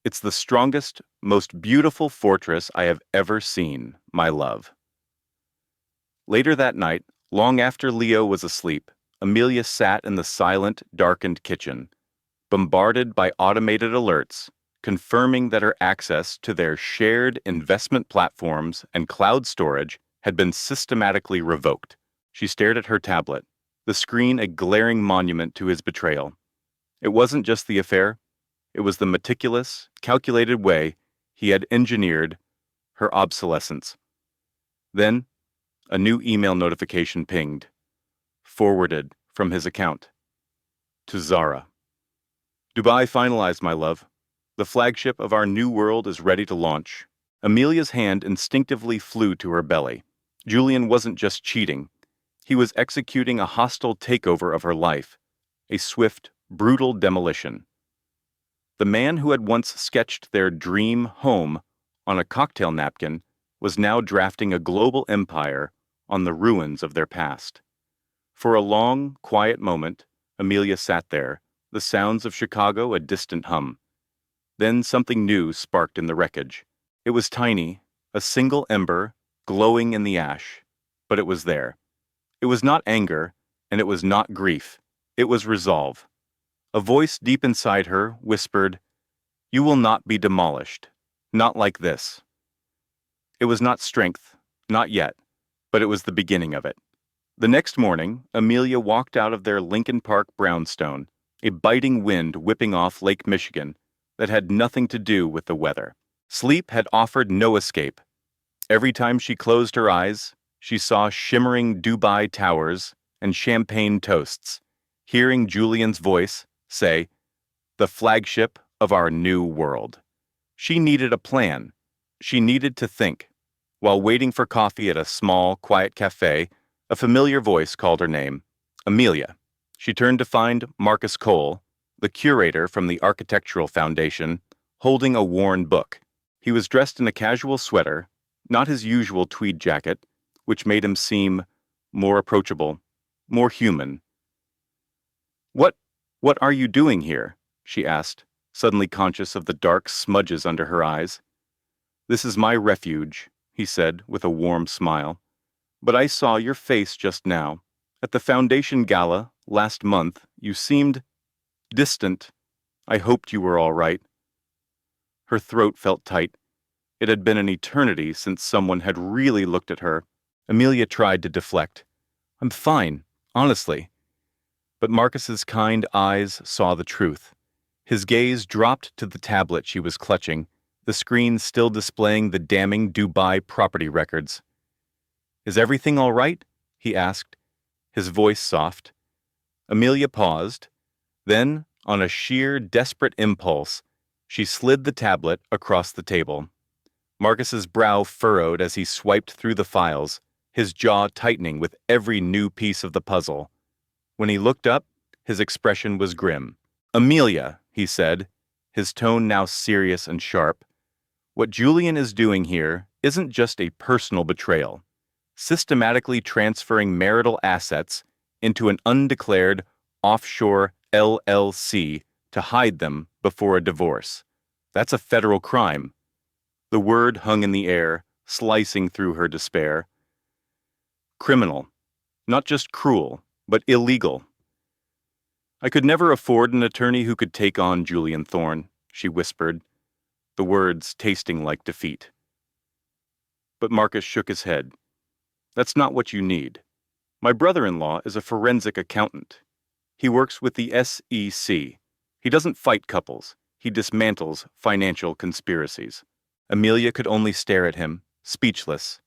"It's the strongest, most beautiful fortress I have ever seen, my love." Later that night, long after Leo was asleep, Amelia sat in the silent, darkened kitchen, bombarded by automated alerts, confirming that her access to their shared investment platforms and cloud storage had been systematically revoked. She stared at her tablet, the screen a glaring monument to his betrayal. It wasn't just the affair, it was the meticulous, calculated way he had engineered her obsolescence. Then, a new email notification pinged, forwarded from his account. To Zara. "Dubai finalized, my love. The flagship of our new world is ready to launch." Amelia's hand instinctively flew to her belly. Julian wasn't just cheating. He was executing a hostile takeover of her life, a swift, brutal demolition. The man who had once sketched their dream home on a cocktail napkin was now drafting a global empire on the ruins of their past. For a long, quiet moment, Amelia sat there, the sounds of Chicago a distant hum. Then something new sparked in the wreckage. It was tiny, a single ember, glowing in the ash, but it was there. It was not anger, and it was not grief. It was resolve. A voice deep inside her whispered, "You will not be demolished. Not like this." It was not strength, not yet, but it was the beginning of it. The next morning, Amelia walked out of their Lincoln Park brownstone, a biting wind whipping off Lake Michigan that had nothing to do with the weather. Sleep had offered no escape. Every time she closed her eyes, she saw shimmering Dubai towers and champagne toasts, hearing Julian's voice say, "The flagship of our new world." She needed a plan. She needed to think. While waiting for coffee at a small, quiet cafe, a familiar voice called her name, Amelia. She turned to find Marcus Cole, the curator from the Architectural Foundation, holding a worn book. He was dressed in a casual sweater, not his usual tweed jacket, which made him seem more approachable, more human. What are you doing here?" she asked, suddenly conscious of the dark smudges under her eyes. "This is my refuge," he said with a warm smile. "But I saw your face just now. At the Foundation Gala last month, you seemed distant. I hoped you were all right." Her throat felt tight. It had been an eternity since someone had really looked at her. Amelia tried to deflect. "I'm fine, honestly." But Marcus's kind eyes saw the truth. His gaze dropped to the tablet she was clutching, the screen still displaying the damning Dubai property records. "Is everything all right?" he asked, his voice soft. Amelia paused. Then, on a sheer, desperate impulse, she slid the tablet across the table. Marcus's brow furrowed as he swiped through the files, his jaw tightening with every new piece of the puzzle. When he looked up, his expression was grim. "Amelia," he said, his tone now serious and sharp, "what Julian is doing here isn't just a personal betrayal. Systematically transferring marital assets into an undeclared offshore LLC to hide them before a divorce. That's a federal crime." The word hung in the air, slicing through her despair. "Criminal. Not just cruel, but illegal." "I could never afford an attorney who could take on Julian Thorne," she whispered, the words tasting like defeat. But Marcus shook his head. "That's not what you need. My brother-in-law is a forensic accountant. He works with the SEC. He doesn't fight couples. He dismantles financial conspiracies." Amelia could only stare at him, speechless.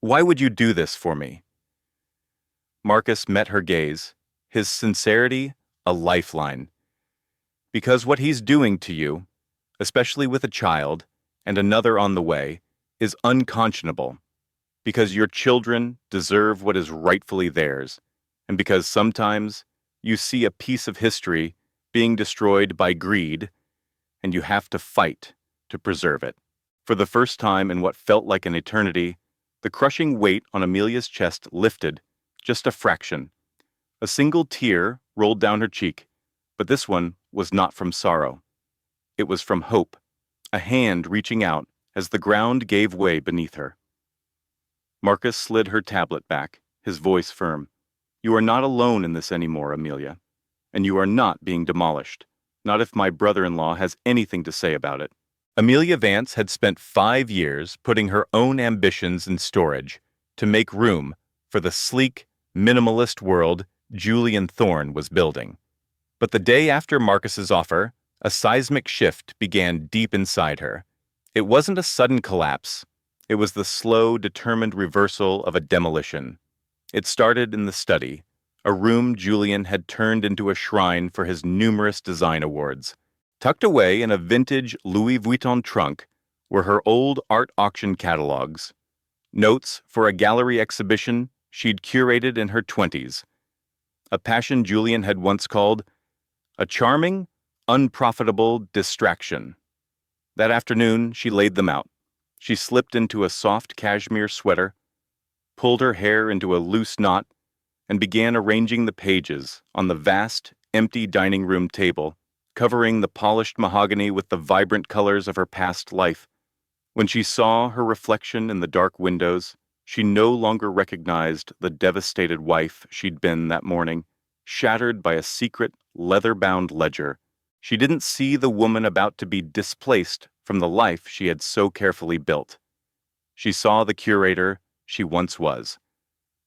"Why would you do this for me?" Marcus met her gaze, his sincerity a lifeline. "Because what he's doing to you, especially with a child, and another on the way, is unconscionable. Because your children deserve what is rightfully theirs, and because sometimes you see a piece of history being destroyed by greed, and you have to fight to preserve it." For the first time in what felt like an eternity, the crushing weight on Amelia's chest lifted, just a fraction. A single tear rolled down her cheek, but this one was not from sorrow. It was from hope, a hand reaching out as the ground gave way beneath her. Marcus slid her tablet back, his voice firm. "You are not alone in this anymore, Amelia. And you are not being demolished, not if my brother-in-law has anything to say about it." Amelia Vance had spent 5 years putting her own ambitions in storage to make room for the sleek, minimalist world Julian Thorne was building. But the day after Marcus's offer, a seismic shift began deep inside her. It wasn't a sudden collapse. It was the slow, determined reversal of a demolition. It started in the study, a room Julian had turned into a shrine for his numerous design awards. Tucked away in a vintage Louis Vuitton trunk were her old art auction catalogs, notes for a gallery exhibition she'd curated in her 20s, a passion Julian had once called a charming, unprofitable distraction. That afternoon, she laid them out. She slipped into a soft cashmere sweater, pulled her hair into a loose knot, and began arranging the pages on the vast, empty dining room table, covering the polished mahogany with the vibrant colors of her past life. When she saw her reflection in the dark windows, she no longer recognized the devastated wife she'd been that morning, shattered by a secret, leather-bound ledger. She didn't see the woman about to be displaced from the life she had so carefully built. She saw the curator she once was,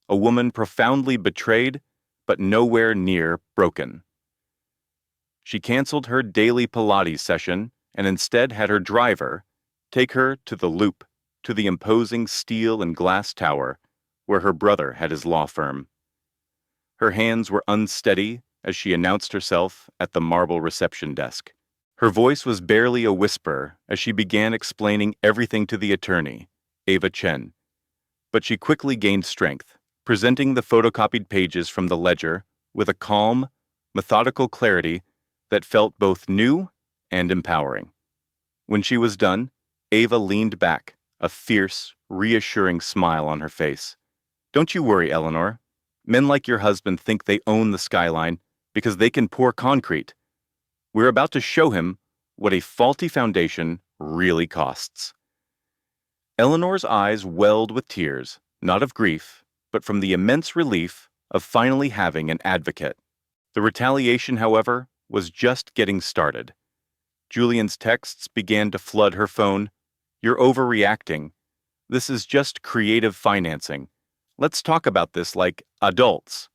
a woman profoundly betrayed, but nowhere near broken. She canceled her daily Pilates session and instead had her driver take her to the Loop, to the imposing steel and glass tower where her brother had his law firm. Her hands were unsteady as she announced herself at the marble reception desk. Her voice was barely a whisper as she began explaining everything to the attorney, Ava Chen. But she quickly gained strength, presenting the photocopied pages from the ledger with a calm, methodical clarity that felt both new and empowering. When she was done, Ava leaned back, a fierce, reassuring smile on her face. "Don't you worry, Eleanor. Men like your husband think they own the skyline because they can pour concrete. We're about to show him what a faulty foundation really costs." Eleanor's eyes welled with tears, not of grief, but from the immense relief of finally having an advocate. The retaliation, however, was just getting started. Julian's texts began to flood her phone. "You're overreacting. This is just creative financing. Let's talk about this like adults."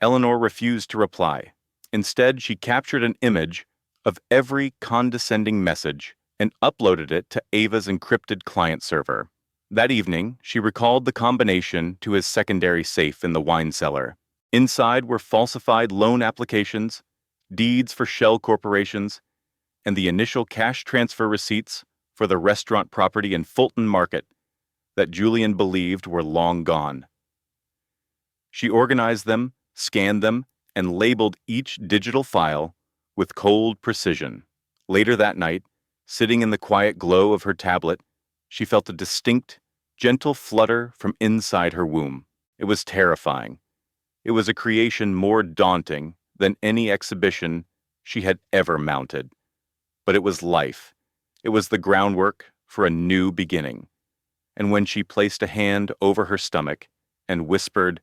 Eleanor refused to reply. Instead, she captured an image of every condescending message and uploaded it to Ava's encrypted client server. That evening, she recalled the combination to his secondary safe in the wine cellar. Inside were falsified loan applications, deeds for shell corporations, and the initial cash transfer receipts for the restaurant property in Fulton Market that Julian believed were long gone. She organized them, scanned them, and labeled each digital file with cold precision. Later that night, sitting in the quiet glow of her tablet, she felt a distinct, gentle flutter from inside her womb. It was terrifying. It was a creation more daunting than any exhibition she had ever mounted. But it was life. It was the groundwork for a new beginning. And when she placed a hand over her stomach and whispered,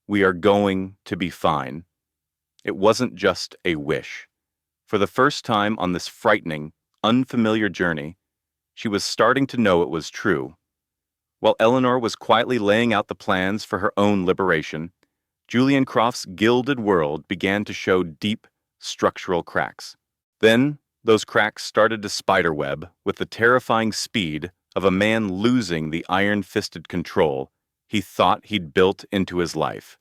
"We are going to be fine," it wasn't just a wish. For the first time on this frightening, unfamiliar journey, she was starting to know it was true. While Eleanor was quietly laying out the plans for her own liberation, Julian Croft's gilded world began to show deep structural cracks. Then, those cracks started to spiderweb with the terrifying speed of a man losing the iron-fisted control he thought he'd built into his life.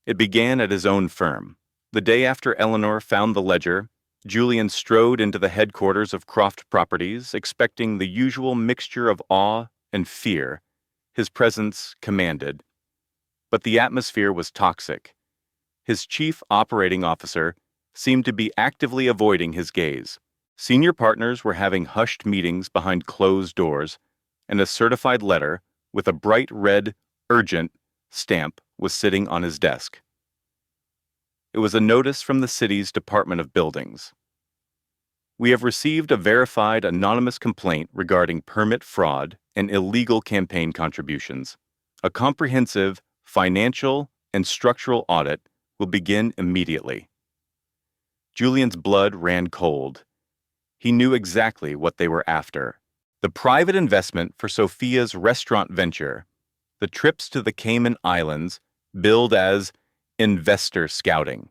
It began at his own firm. The day after Eleanor found the ledger, Julian strode into the headquarters of Croft Properties, expecting the usual mixture of awe and fear his presence commanded. But the atmosphere was toxic. His chief operating officer seemed to be actively avoiding his gaze. Senior partners were having hushed meetings behind closed doors, and a certified letter with a bright red, urgent stamp was sitting on his desk. It was a notice from the city's Department of Buildings. "We have received a verified anonymous complaint regarding permit fraud and illegal campaign contributions. A comprehensive financial and structural audit will begin immediately." Julian's blood ran cold. He knew exactly what they were after. The private investment for Sophia's restaurant venture, the trips to the Cayman Islands, billed as investor scouting,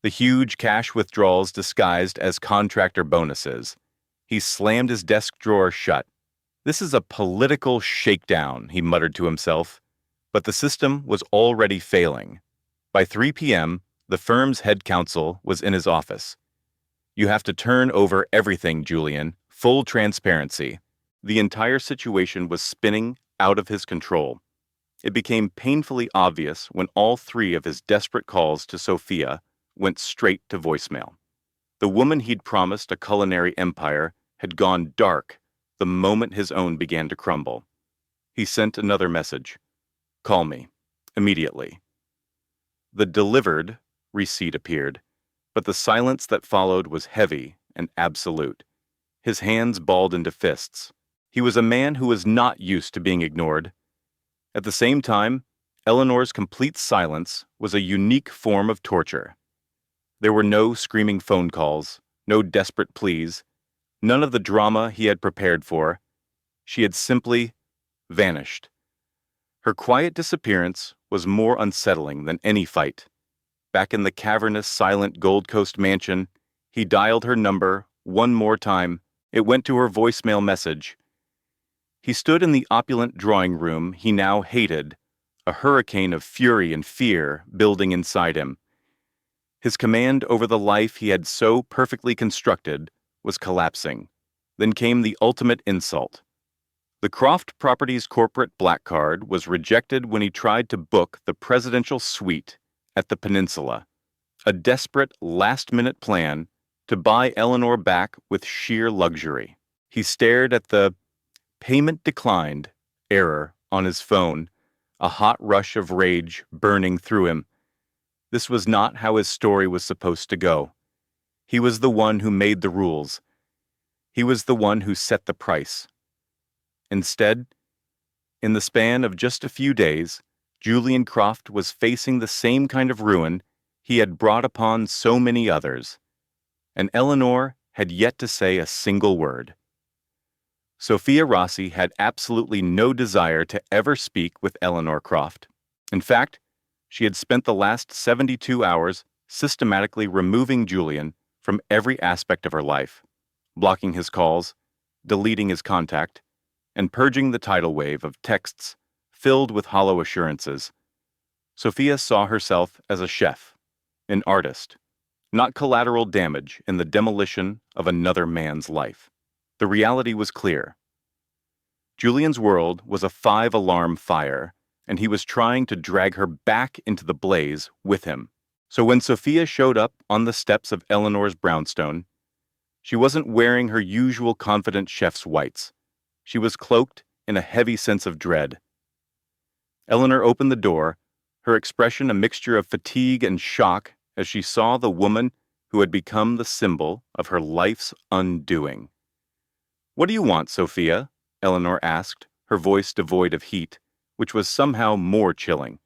the huge cash withdrawals disguised as contractor bonuses. He slammed his desk drawer shut. "This is a political shakedown," he muttered to himself. But the system was already failing. By 3 p.m., the firm's head counsel was in his office. "You have to turn over everything, Julian. Full transparency." The entire situation was spinning out of his control. It became painfully obvious when all 3 of his desperate calls to Sophia went straight to voicemail. The woman he'd promised a culinary empire had gone dark the moment his own began to crumble. He sent another message. "Call me. Immediately." The delivered receipt appeared, but the silence that followed was heavy and absolute. His hands balled into fists. He was a man who was not used to being ignored. At the same time, Eleanor's complete silence was a unique form of torture. There were no screaming phone calls, no desperate pleas, none of the drama he had prepared for. She had simply vanished. Her quiet disappearance was more unsettling than any fight. Back in the cavernous, silent Gold Coast mansion, he dialed her number one more time. It went to her voicemail message. He stood in the opulent drawing room he now hated, a hurricane of fury and fear building inside him. His command over the life he had so perfectly constructed was collapsing. Then came the ultimate insult. The Croft Properties corporate black card was rejected when he tried to book the presidential suite at the Peninsula, a desperate last-minute plan to buy Eleanor back with sheer luxury. He stared at the "payment declined" error on his phone, a hot rush of rage burning through him. This was not how his story was supposed to go. He was the one who made the rules. He was the one who set the price. Instead, in the span of just a few days, Julian Croft was facing the same kind of ruin he had brought upon so many others, and Eleanor had yet to say a single word. Sophia Rossi had absolutely no desire to ever speak with Eleanor Croft. In fact, She had spent the last 72 hours systematically removing Julian from every aspect of her life, blocking his calls, deleting his contact, and purging the tidal wave of texts filled with hollow assurances. Sophia saw herself as a chef, an artist, not collateral damage in the demolition of another man's life. The reality was clear. Julian's world was a 5-alarm fire, and he was trying to drag her back into the blaze with him. So when Sophia showed up on the steps of Eleanor's brownstone, she wasn't wearing her usual confident chef's whites. She was cloaked in a heavy sense of dread. Eleanor opened the door, her expression a mixture of fatigue and shock as she saw the woman who had become the symbol of her life's undoing. "What do you want, Sophia?" Eleanor asked, her voice devoid of heat, which was somehow more chilling.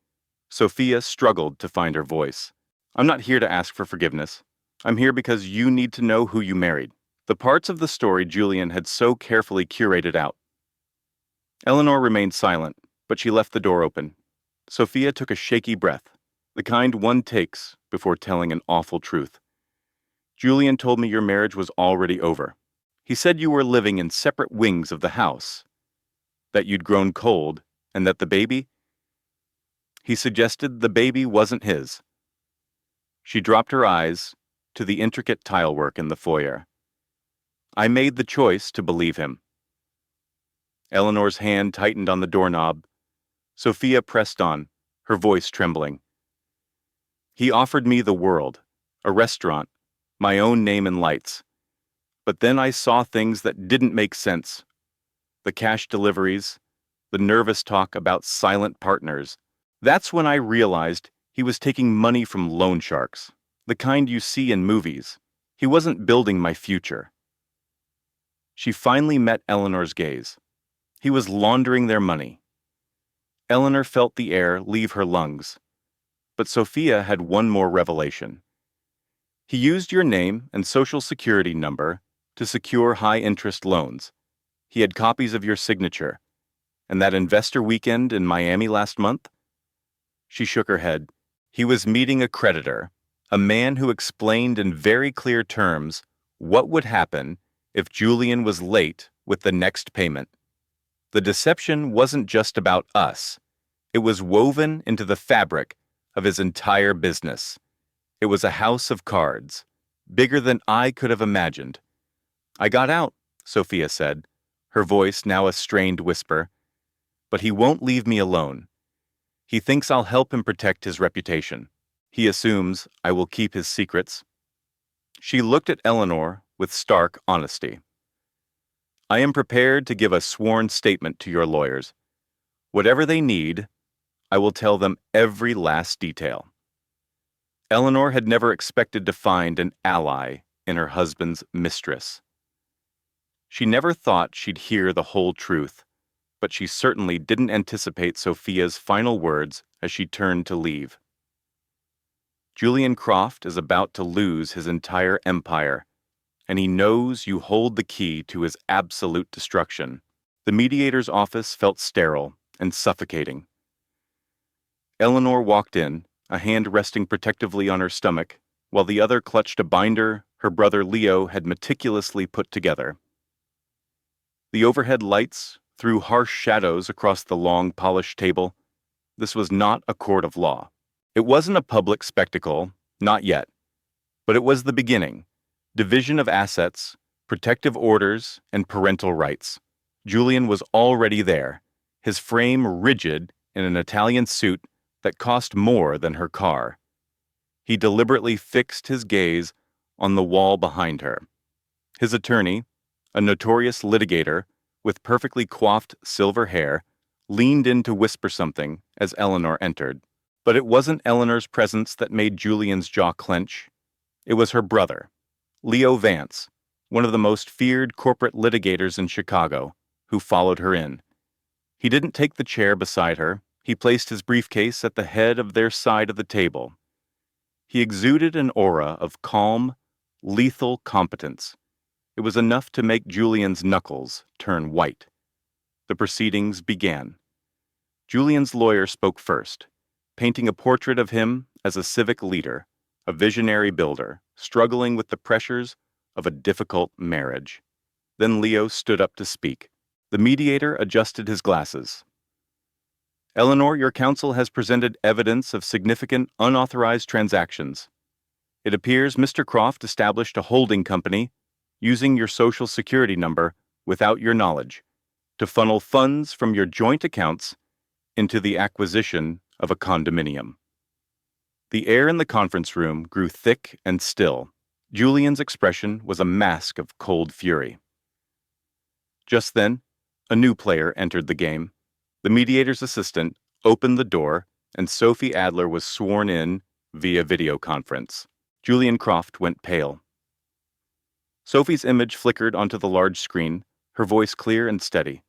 Sophia struggled to find her voice. "I'm not here to ask for forgiveness. I'm here because you need to know who you married." The parts of the story Julian had so carefully curated out. Eleanor remained silent, but she left the door open. Sophia took a shaky breath, the kind one takes before telling an awful truth. "Julian told me your marriage was already over. He said you were living in separate wings of the house, that you'd grown cold, and that the baby—" He suggested the baby wasn't his. She dropped her eyes to the intricate tilework in the foyer. "I made the choice to believe him." Eleanor's hand tightened on the doorknob. Sophia pressed on, her voice trembling. "He offered me the world, a restaurant, my own name and lights. But then I saw things that didn't make sense. The cash deliveries, the nervous talk about silent partners. That's when I realized he was taking money from loan sharks, the kind you see in movies. He wasn't building my future." She finally met Eleanor's gaze. He was laundering their money. Eleanor felt the air leave her lungs. But Sophia had one more revelation. "He used your name and social security number to secure high-interest loans. He had copies of your signature. And that investor weekend in Miami last month?" She shook her head. "He was meeting a creditor, a man who explained in very clear terms what would happen if Julian was late with the next payment. The deception wasn't just about us. It was woven into the fabric of his entire business. It was a house of cards, bigger than I could have imagined." "I got out," Sophia said, her voice now a strained whisper. "But he won't leave me alone. He thinks I'll help him protect his reputation. He assumes I will keep his secrets." She looked at Eleanor with stark honesty. "I am prepared to give a sworn statement to your lawyers. Whatever they need, I will tell them every last detail." Eleanor had never expected to find an ally in her husband's mistress. She never thought she'd hear the whole truth, but she certainly didn't anticipate Sophia's final words as she turned to leave. "Julian Croft is about to lose his entire empire, and he knows you hold the key to his absolute destruction." The mediator's office felt sterile and suffocating. Eleanor walked in, a hand resting protectively on her stomach, while the other clutched a binder her brother Leo had meticulously put together. The overhead lights threw harsh shadows across the long, polished table. This was not a court of law. It wasn't a public spectacle, not yet. But it was the beginning. Division of assets, protective orders, and parental rights. Julian was already there, his frame rigid in an Italian suit that cost more than her car. He deliberately fixed his gaze on the wall behind her. His attorney, a notorious litigator with perfectly coiffed silver hair, leaned in to whisper something as Eleanor entered. But it wasn't Eleanor's presence that made Julian's jaw clench. It was her brother, Leo Vance, one of the most feared corporate litigators in Chicago, who followed her in. He didn't take the chair beside her. He placed his briefcase at the head of their side of the table. He exuded an aura of calm, lethal competence. It was enough to make Julian's knuckles turn white. The proceedings began. Julian's lawyer spoke first, painting a portrait of him as a civic leader, a visionary builder, struggling with the pressures of a difficult marriage. Then Leo stood up to speak. The mediator adjusted his glasses. Eleanor, your counsel has presented evidence of significant unauthorized transactions. It appears Mr. Croft established a holding company using your social security number without your knowledge to funnel funds from your joint accounts into the acquisition of a condominium. The air in the conference room grew thick and still. Julian's expression was a mask of cold fury. Just then, a new player entered the game. The mediator's assistant opened the door, and Sophie Adler was sworn in via video conference. Julian Croft went pale. Sophie's image flickered onto the large screen, her voice clear and steady.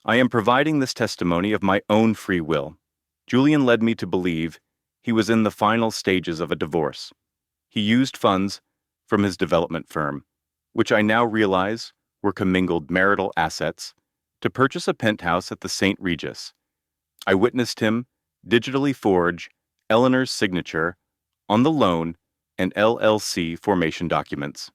I am providing this testimony of my own free will. Julian led me to believe he was in the final stages of a divorce. He used funds from his development firm, which I now realize were commingled marital assets, to purchase a penthouse at the St. Regis. I witnessed him digitally forge Eleanor's signature on the loan and LLC formation documents.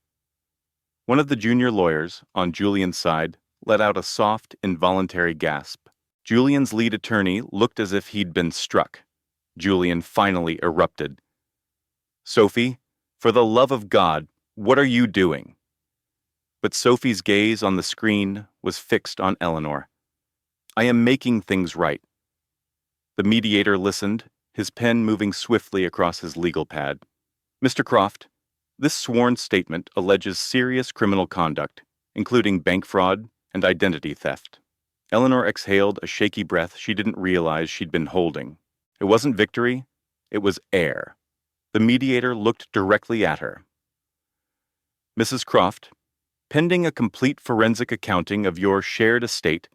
One of the junior lawyers on Julian's side let out a soft, involuntary gasp. Julian's lead attorney looked as if he'd been struck. Julian finally erupted. Sophie, for the love of God, what are you doing? But Sophie's gaze on the screen was fixed on Eleanor. I am making things right. The mediator listened, his pen moving swiftly across his legal pad. Mr. Croft, this sworn statement alleges serious criminal conduct, including bank fraud and identity theft. Eleanor exhaled a shaky breath she didn't realize she'd been holding. It wasn't victory, it was air. The mediator looked directly at her. Mrs. Croft, pending a complete forensic accounting of your shared estate,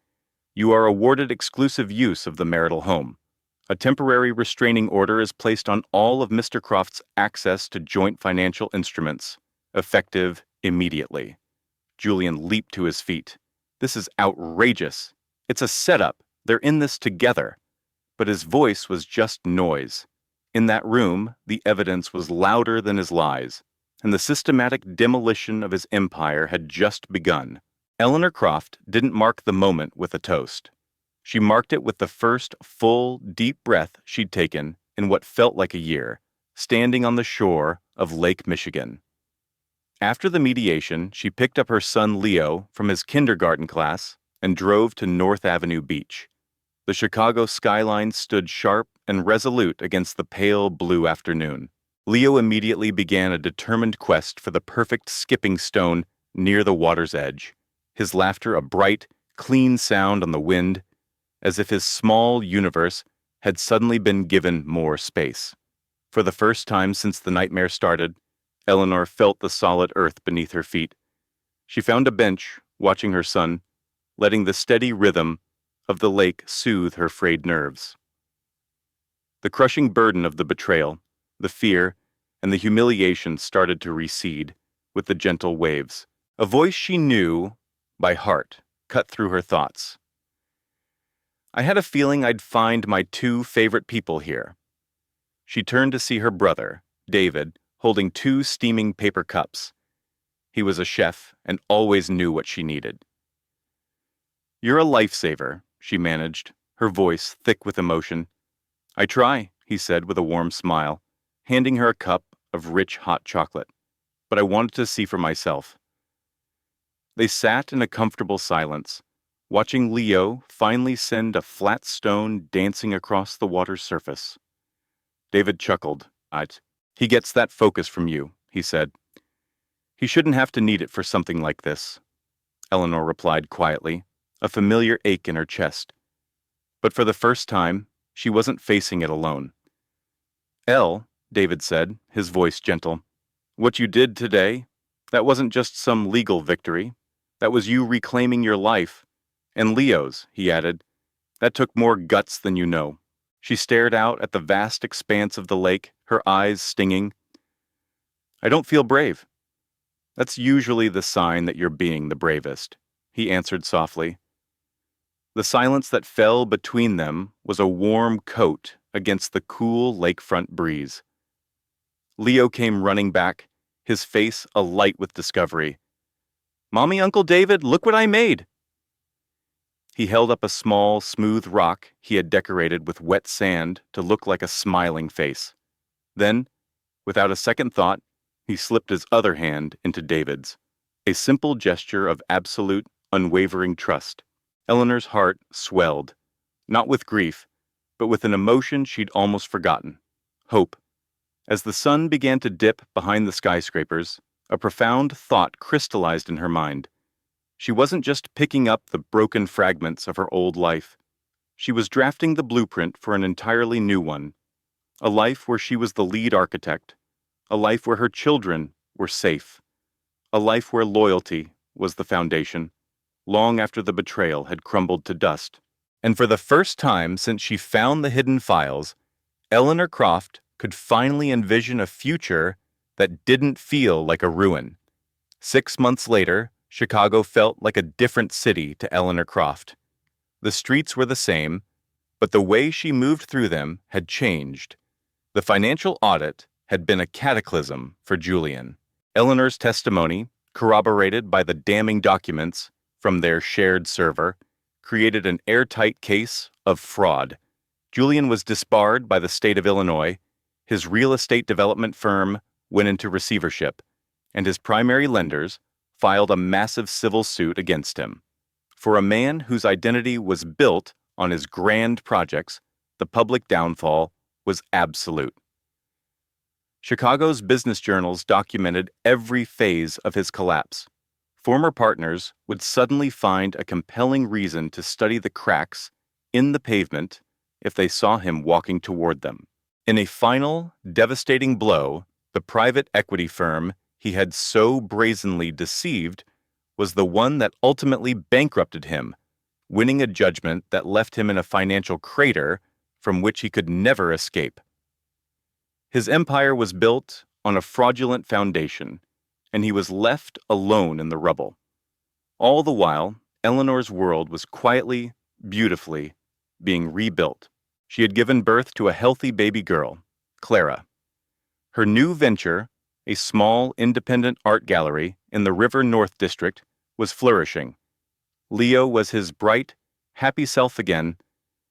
you are awarded exclusive use of the marital home. A temporary restraining order is placed on all of Mr. Croft's access to joint financial instruments, effective immediately. Julian leaped to his feet. This is outrageous. It's a setup. They're in this together. But his voice was just noise. In that room, the evidence was louder than his lies, and the systematic demolition of his empire had just begun. Eleanor Croft didn't mark the moment with a toast. She marked it with the first full, deep breath she'd taken in what felt like a year, standing on the shore of Lake Michigan. After the mediation, she picked up her son Leo from his kindergarten class and drove to North Avenue Beach. The Chicago skyline stood sharp and resolute against the pale blue afternoon. Leo immediately began a determined quest for the perfect skipping stone near the water's edge, his laughter a bright, clean sound on the wind, as if his small universe had suddenly been given more space. For the first time since the nightmare started, Eleanor felt the solid earth beneath her feet. She found a bench, watching her son, letting the steady rhythm of the lake soothe her frayed nerves. The crushing burden of the betrayal, the fear, and the humiliation started to recede with the gentle waves. A voice she knew by heart cut through her thoughts. I had a feeling I'd find my two favorite people here. She turned to see her brother, David, holding two steaming paper cups. He was a chef and always knew what she needed. You're a lifesaver, she managed, her voice thick with emotion. I try, he said with a warm smile, handing her a cup of rich hot chocolate. But I wanted to see for myself. They sat in a comfortable silence, watching Leo finally send a flat stone dancing across the water's surface. David chuckled. He gets that focus from you, he said. He shouldn't have to need it for something like this. Eleanor replied quietly, a familiar ache in her chest. But for the first time, she wasn't facing it alone. David said, his voice gentle. What you did today, that wasn't just some legal victory. That was you reclaiming your life. And Leo's, he added. That took more guts than you know. She stared out at the vast expanse of the lake, her eyes stinging. I don't feel brave. That's usually the sign that you're being the bravest, he answered softly. The silence that fell between them was a warm coat against the cool lakefront breeze. Leo came running back, his face alight with discovery. "Mommy, Uncle David, look what I made!" He held up a small, smooth rock he had decorated with wet sand to look like a smiling face. Then, without a second thought, he slipped his other hand into David's, a simple gesture of absolute, unwavering trust. Eleanor's heart swelled, not with grief, but with an emotion she'd almost forgotten: hope. As the sun began to dip behind the skyscrapers, a profound thought crystallized in her mind. She wasn't just picking up the broken fragments of her old life. She was drafting the blueprint for an entirely new one, a life where she was the lead architect, a life where her children were safe, a life where loyalty was the foundation, long after the betrayal had crumbled to dust. And for the first time since she found the hidden files, Eleanor Croft could finally envision a future that didn't feel like a ruin. 6 months later, Chicago felt like a different city to Eleanor Croft. The streets were the same, but the way she moved through them had changed. The financial audit had been a cataclysm for Julian. Eleanor's testimony, corroborated by the damning documents from their shared server, created an airtight case of fraud. Julian was disbarred by the state of Illinois, his real estate development firm went into receivership, and his primary lenders filed a massive civil suit against him. For a man whose identity was built on his grand projects, the public downfall was absolute. Chicago's business journals documented every phase of his collapse. Former partners would suddenly find a compelling reason to study the cracks in the pavement if they saw him walking toward them. In a final, devastating blow, the private equity firm he had so brazenly deceived was the one that ultimately bankrupted him, winning a judgment that left him in a financial crater from which he could never escape. His empire was built on a fraudulent foundation, and he was left alone in the rubble. All the while, Eleanor's world was quietly, beautifully being rebuilt. She had given birth to a healthy baby girl, Clara. Her new venture, a small independent art gallery in the River North District, was flourishing. Leo was his bright, happy self again,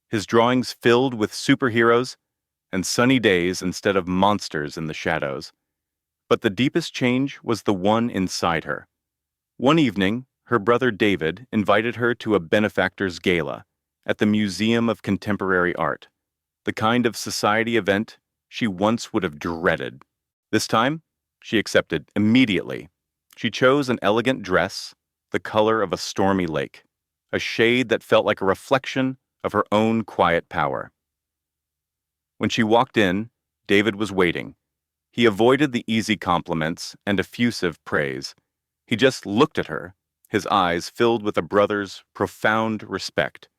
his drawings filled with superheroes and sunny days instead of monsters in the shadows. But the deepest change was the one inside her. One evening, her brother David invited her to a benefactor's gala at the Museum of Contemporary Art, the kind of society event she once would have dreaded. This time, she accepted immediately. She chose an elegant dress, the color of a stormy lake, a shade that felt like a reflection of her own quiet power. When she walked in, David was waiting. He avoided the easy compliments and effusive praise. He just looked at her, his eyes filled with a brother's profound respect.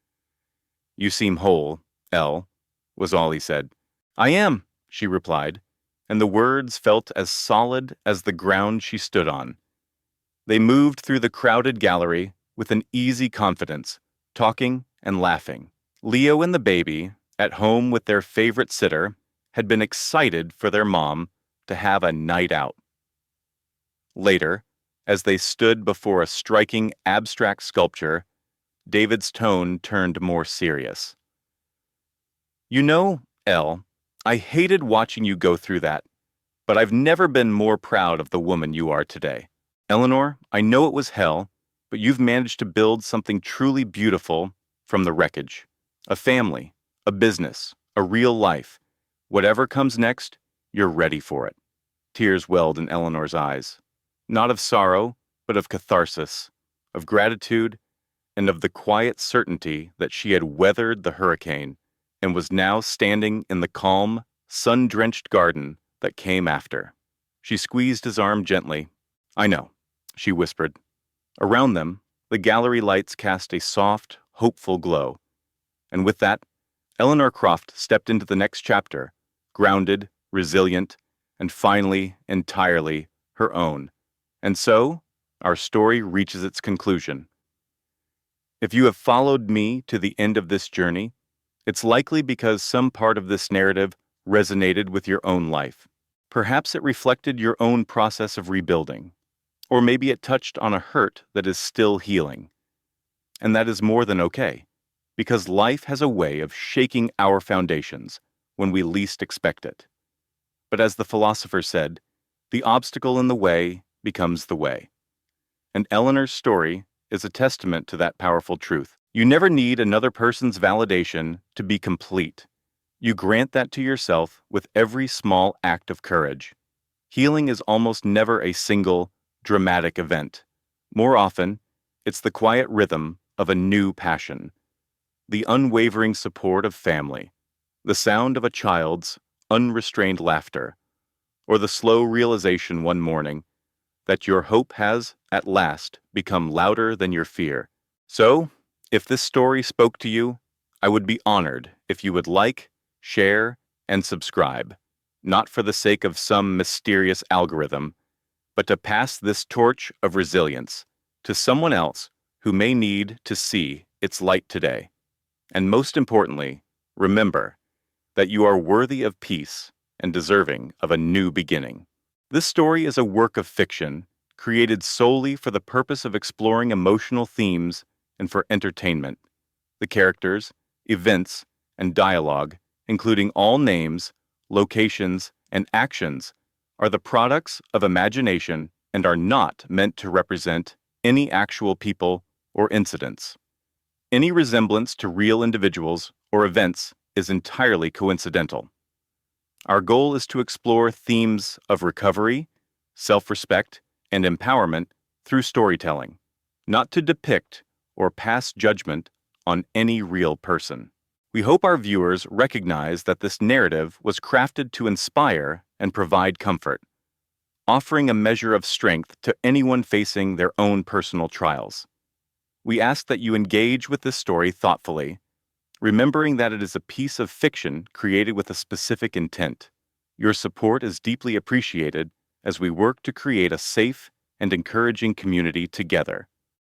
"You seem whole, Elle," was all he said. "I am," she replied, and the words felt as solid as the ground she stood on. They moved through the crowded gallery with an easy confidence, talking and laughing. Leo and the baby, at home with their favorite sitter, had been excited for their mom to have a night out. Later, as they stood before a striking abstract sculpture, David's tone turned more serious. "You know, Elle, I hated watching you go through that, but I've never been more proud of the woman you are today. Eleanor, I know it was hell, but you've managed to build something truly beautiful from the wreckage. A family, a business, a real life. Whatever comes next, you're ready for it." Tears welled in Eleanor's eyes, not of sorrow, but of catharsis, of gratitude, and of the quiet certainty that she had weathered the hurricane and was now standing in the calm, sun-drenched garden that came after. She squeezed his arm gently. "I know," she whispered. Around them, the gallery lights cast a soft, hopeful glow. And with that, Eleanor Croft stepped into the next chapter, grounded, resilient, and finally, entirely her own. And so, our story reaches its conclusion. If you have followed me to the end of this journey, It's likely because some part of this narrative resonated with your own life. Perhaps it reflected your own process of rebuilding, or maybe it touched on a hurt that is still healing. And that is more than okay, because life has a way of shaking our foundations when we least expect it. But as the philosopher said, the obstacle in the way becomes the way. And Eleanor's story is a testament to that powerful truth. You never need another person's validation to be complete. You grant that to yourself with every small act of courage. Healing is almost never a single, dramatic event. More often, it's the quiet rhythm of a new passion, the unwavering support of family, the sound of a child's unrestrained laughter, or the slow realization one morning that your hope has, at last, become louder than your fear. So, if this story spoke to you, I would be honored if you would like, share, and subscribe, not for the sake of some mysterious algorithm, but to pass this torch of resilience to someone else who may need to see its light today. And most importantly, remember that you are worthy of peace and deserving of a new beginning. This story is a work of fiction created solely for the purpose of exploring emotional themes and for entertainment. The characters, events, and dialogue, including all names, locations, and actions, are the products of imagination and are not meant to represent any actual people or incidents. Any resemblance to real individuals or events is entirely coincidental. Our goal is to explore themes of recovery, self-respect, and empowerment through storytelling, not to depict or pass judgment on any real person. We hope our viewers recognize that this narrative was crafted to inspire and provide comfort, offering a measure of strength to anyone facing their own personal trials. We ask that you engage with this story thoughtfully, remembering that it is a piece of fiction created with a specific intent. Your support is deeply appreciated as we work to create a safe and encouraging community together.